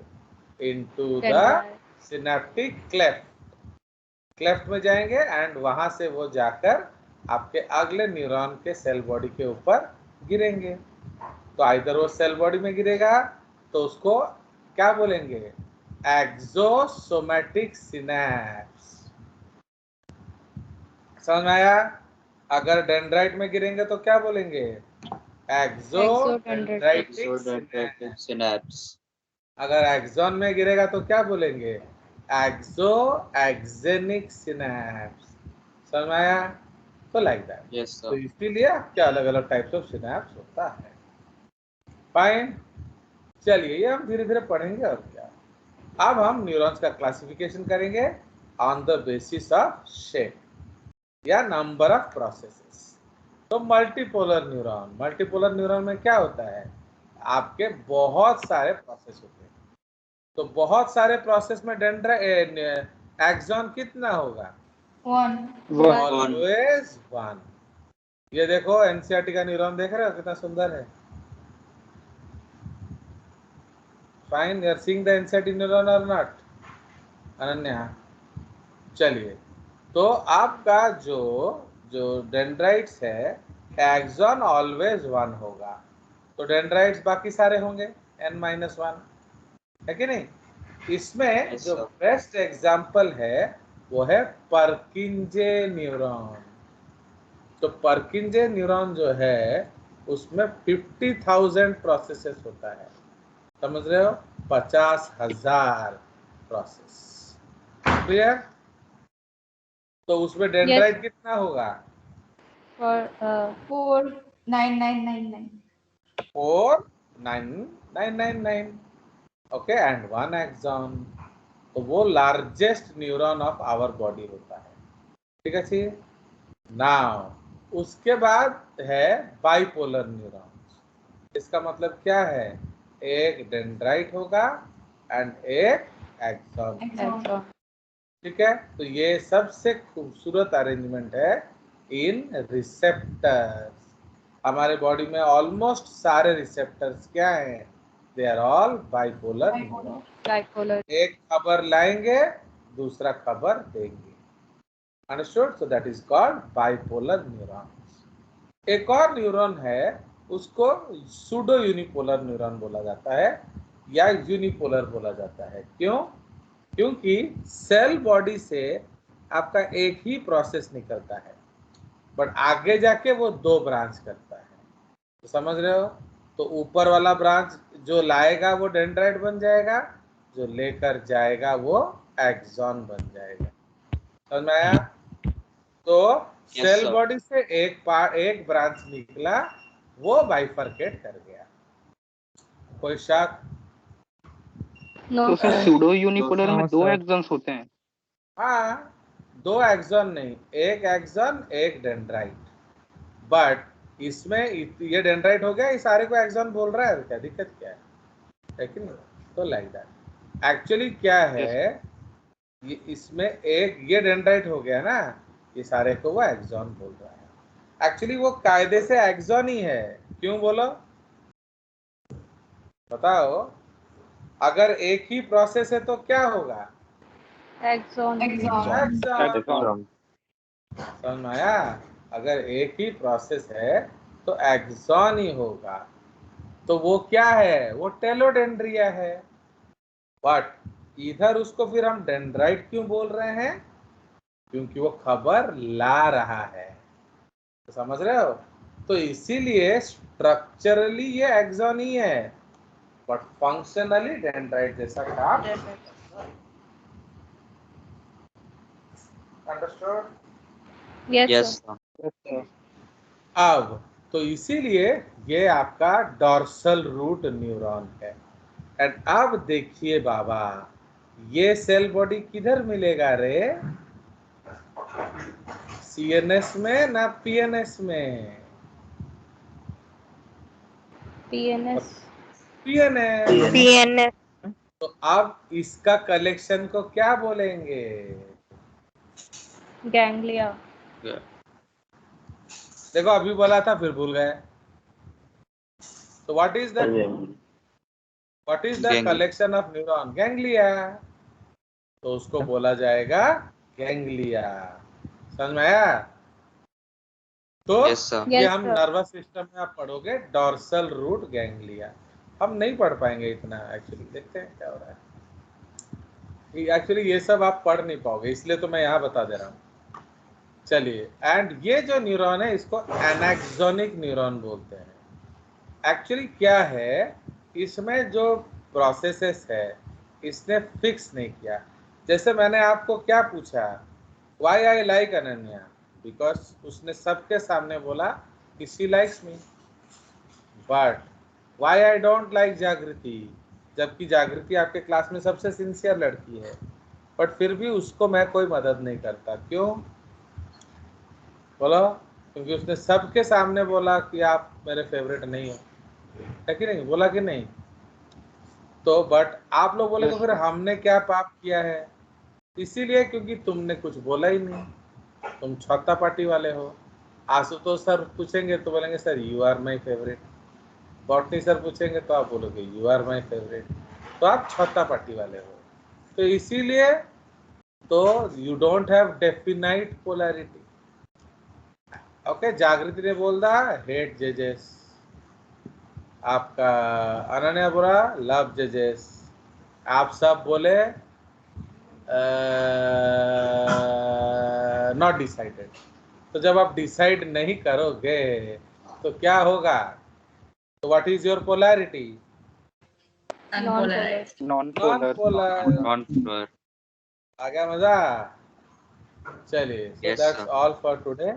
Speaker 1: Into the
Speaker 5: Dendrite.
Speaker 1: Synaptic cleft. Cleft में जाएंगे एंड वहां से वो जाकर आपके अगले न्यूरॉन के सेल बॉडी के ऊपर गिरेंगे. तो आइदर वो सेल बॉडी में गिरेगा तो उसको क्या बोलेंगे? एक्सोसोमैटिक सिनेप्स. समझ में आया? अगर डेंड्राइट में गिरेंगे तो क्या बोलेंगे? एक्सोडेंड्राइटिक
Speaker 2: Exodendratic synapse.
Speaker 1: अगर एक्सॉन में गिरेगा तो क्या बोलेंगे? एक्सोएक्सेनिक सिनेप्स. समझ में आया? तो लाइक दैट।
Speaker 2: Yes,
Speaker 1: तो
Speaker 2: sir.
Speaker 1: इसीलिए आपके अलग अलग टाइप्स ऑफ सिनेप्स होता है। फाइन, चलिए ये हम धीरे धीरे पढ़ेंगे और क्या। अब हम न्यूरॉन्स का क्लासिफिकेशन करेंगे on the basis of shape या नंबर ऑफ प्रोसेसेस। तो मल्टीपोलर न्यूरॉन में क्या होता है, आपके बहुत सारे प्रोसेस होते हैं। तो बहुत सारे प्रोसेस में एक्सॉन कितना होगा?
Speaker 6: 1.
Speaker 1: ऑलवेज 1। ये देखो एनसीईआरटी का न्यूरॉन देख रहे हो कितना सुंदर है। Fine, you are seeing the NCERT neuron or not Ananya? चलिए, तो आपका जो डेंड्राइट्स है, एक्सॉन ऑलवेज 1 होगा। तो डेंड्राइट्स बाकी सारे होंगे n-1, है कि नहीं? इसमें
Speaker 2: Yes,
Speaker 1: जो
Speaker 2: sir.
Speaker 1: बेस्ट एग्जाम्पल है वो है पर्किंजे न्यूरॉन। तो पर्किंजे न्यूरॉन जो है उसमें 50,000 प्रोसेसेस होता है। समझ रहे हो? 50,000 प्रोसेस। क्लियर? तो उसमें डेंड्राइट कितना होगा?
Speaker 5: For
Speaker 6: 49999.
Speaker 1: 4,999। Okay, and 1 axon. तो वो largest neuron of our body होता है। ठीक है जी। नाउ उसके बाद है बाइपोलर न्यूरॉन्स। इसका मतलब क्या है, एक डेंड्राइट होगा एंड एक एक्सॉन।
Speaker 5: exon.
Speaker 1: ठीक है, तो ये सबसे खूबसूरत अरेंजमेंट है इन रिसेप्टर्स। हमारे बॉडी में ऑलमोस्ट सारे रिसेप्टर्स क्या हैं? They are all bipolar neuron.
Speaker 5: Bipolar.
Speaker 1: एक खबर लाएंगे, दूसरा खबर देंगे। Understood? So that is called bipolar neurons. एक और न्यूरॉन है, उसको सूडो यूनिपोलर न्यूरॉन बोला जाता है या यूनिपोलर बोला जाता है। क्यों? क्योंकि सेल बॉडी से आपका एक ही प्रोसेस निकलता है, बट आगे जाके वो 2 ब्रांच करता है। तो समझ रहे हो? तो ऊपर वाला ब्रांच जो लाएगा वो डेंड्राइट बन जाएगा, जो लेकर जाएगा वो एक्सॉन बन जाएगा। समझ में आया? तो
Speaker 2: Yes,
Speaker 1: सेल
Speaker 2: sir.
Speaker 1: बॉडी से एक ब्रांच निकला, वो बाइफरकेट कर गया। कोई शक?
Speaker 5: No.
Speaker 8: तो सर सूडो यूनिपोलर में
Speaker 3: हाँ,
Speaker 8: 2
Speaker 3: सर।
Speaker 8: एक्सॉन्स होते हैं।
Speaker 1: हाँ, 2 एक्सॉन नहीं, एक एक्सॉन एक डेंड्राइट। बट इसमें ये डेंड्राइट हो गया, ये सारे को एक्सॉन बोल रहा है, क्या दिक्कत क्या है कि नहीं? तो लाइक दैट एक्चुअली क्या है, ये इसमें एक ये डेंड्राइट हो गया ना, ये सारे को वो एक्सॉन बोल रहा है। एक्चुअली वो कायदे से एक्सॉन ही है। क्यों बोलो, बताओ? अगर एक ही प्रोसेस है तो क्या होगा?
Speaker 5: Exon.
Speaker 1: एक्सॉन। समझ में आया? अगर एक ही प्रोसेस है तो एक्सॉन ही होगा। तो वो क्या है? वो टेलोडेंड्रिया है। बट इधर उसको फिर हम डेंड्राइट क्यों बोल रहे हैं? क्योंकि वो खबर ला रहा है। तो समझ रहे हो? तो इसीलिए स्ट्रक्चरली ये एक्सॉन ही है, बट फंक्शनली डेंड्राइट जैसा काम। Understood?
Speaker 5: Yes,
Speaker 2: Yes,
Speaker 5: sir.
Speaker 2: sir.
Speaker 1: अब तो इसीलिए ये आपका डॉर्सल रूट न्यूरॉन है। एंड अब देखिए बाबा, ये सेल बॉडी किधर मिलेगा रे? सीएनएस में ना पीएनएस में?
Speaker 5: PNS.
Speaker 1: पीएनएस।
Speaker 7: PNS.
Speaker 1: तो अब इसका कलेक्शन को क्या बोलेंगे?
Speaker 5: Ganglia.
Speaker 2: Yeah.
Speaker 1: देखो अभी बोला था फिर भूल गए। तो what is the
Speaker 2: Ganglia.
Speaker 1: Collection of neuron? Ganglia. तो उसको बोला जाएगा गैंग्लिया। समझ में आया? तो
Speaker 2: Yes, sir.
Speaker 1: ये
Speaker 5: Yes,
Speaker 1: हम
Speaker 5: sir.
Speaker 1: नर्वस सिस्टम में आप पढ़ोगे डॉर्सल रूट गैंग्लिया। हम नहीं पढ़ पाएंगे इतना एक्चुअली, देखते हैं क्या हो रहा है। एक्चुअली ये सब आप पढ़ नहीं पाओगे, इसलिए तो मैं यहाँ बता दे रहा हूँ। चलिए, एंड ये जो न्यूरॉन है इसको एनेक्सोनिक न्यूरॉन बोलते हैं। एक्चुअली क्या है, इसमें जो प्रोसेसेस है इसने फिक्स नहीं किया। जैसे मैंने आपको क्या पूछा, why I like Ananya, because उसने सबके सामने बोला कि she likes me, but why I don't like जागृति, जबकि जागृति आपके क्लास में सबसे सिंसियर लड़की है, बट फिर भी उसको मैं कोई मदद नहीं करता। क्यों बोलो? क्योंकि उसने सबके सामने बोला कि आप मेरे फेवरेट नहीं हो, है कि नहीं? बोला कि नहीं? तो बट आप लोग बोले तो फिर हमने क्या पाप किया है? इसीलिए क्योंकि तुमने कुछ बोला ही नहीं, तुम छत्ता पार्टी वाले हो। आशुतोष सर पूछेंगे तो बोलेंगे sir you are my favourite, botany sir पूछेंगे तो आप बोलोगे यू आर माई फेवरेट, तो आप छत्ता पार्टी वाले हो। तो इसीलिए तो you don't have definite polarity. Okay, जागृति ने बोल दा हेट जजेस, आपका अनन्या बोला लव जजेस, आप सब बोले नॉट डिसाइडेड। तो जब आप डिसाइड नहीं करोगे तो क्या होगा? तो what is your polarity?
Speaker 6: Unpolarized.
Speaker 2: Non-polar.
Speaker 1: Polar.
Speaker 4: Non-polar.
Speaker 1: आ गया मजा? चलिए, so
Speaker 4: Yes,
Speaker 1: that's
Speaker 4: sir.
Speaker 1: all for today.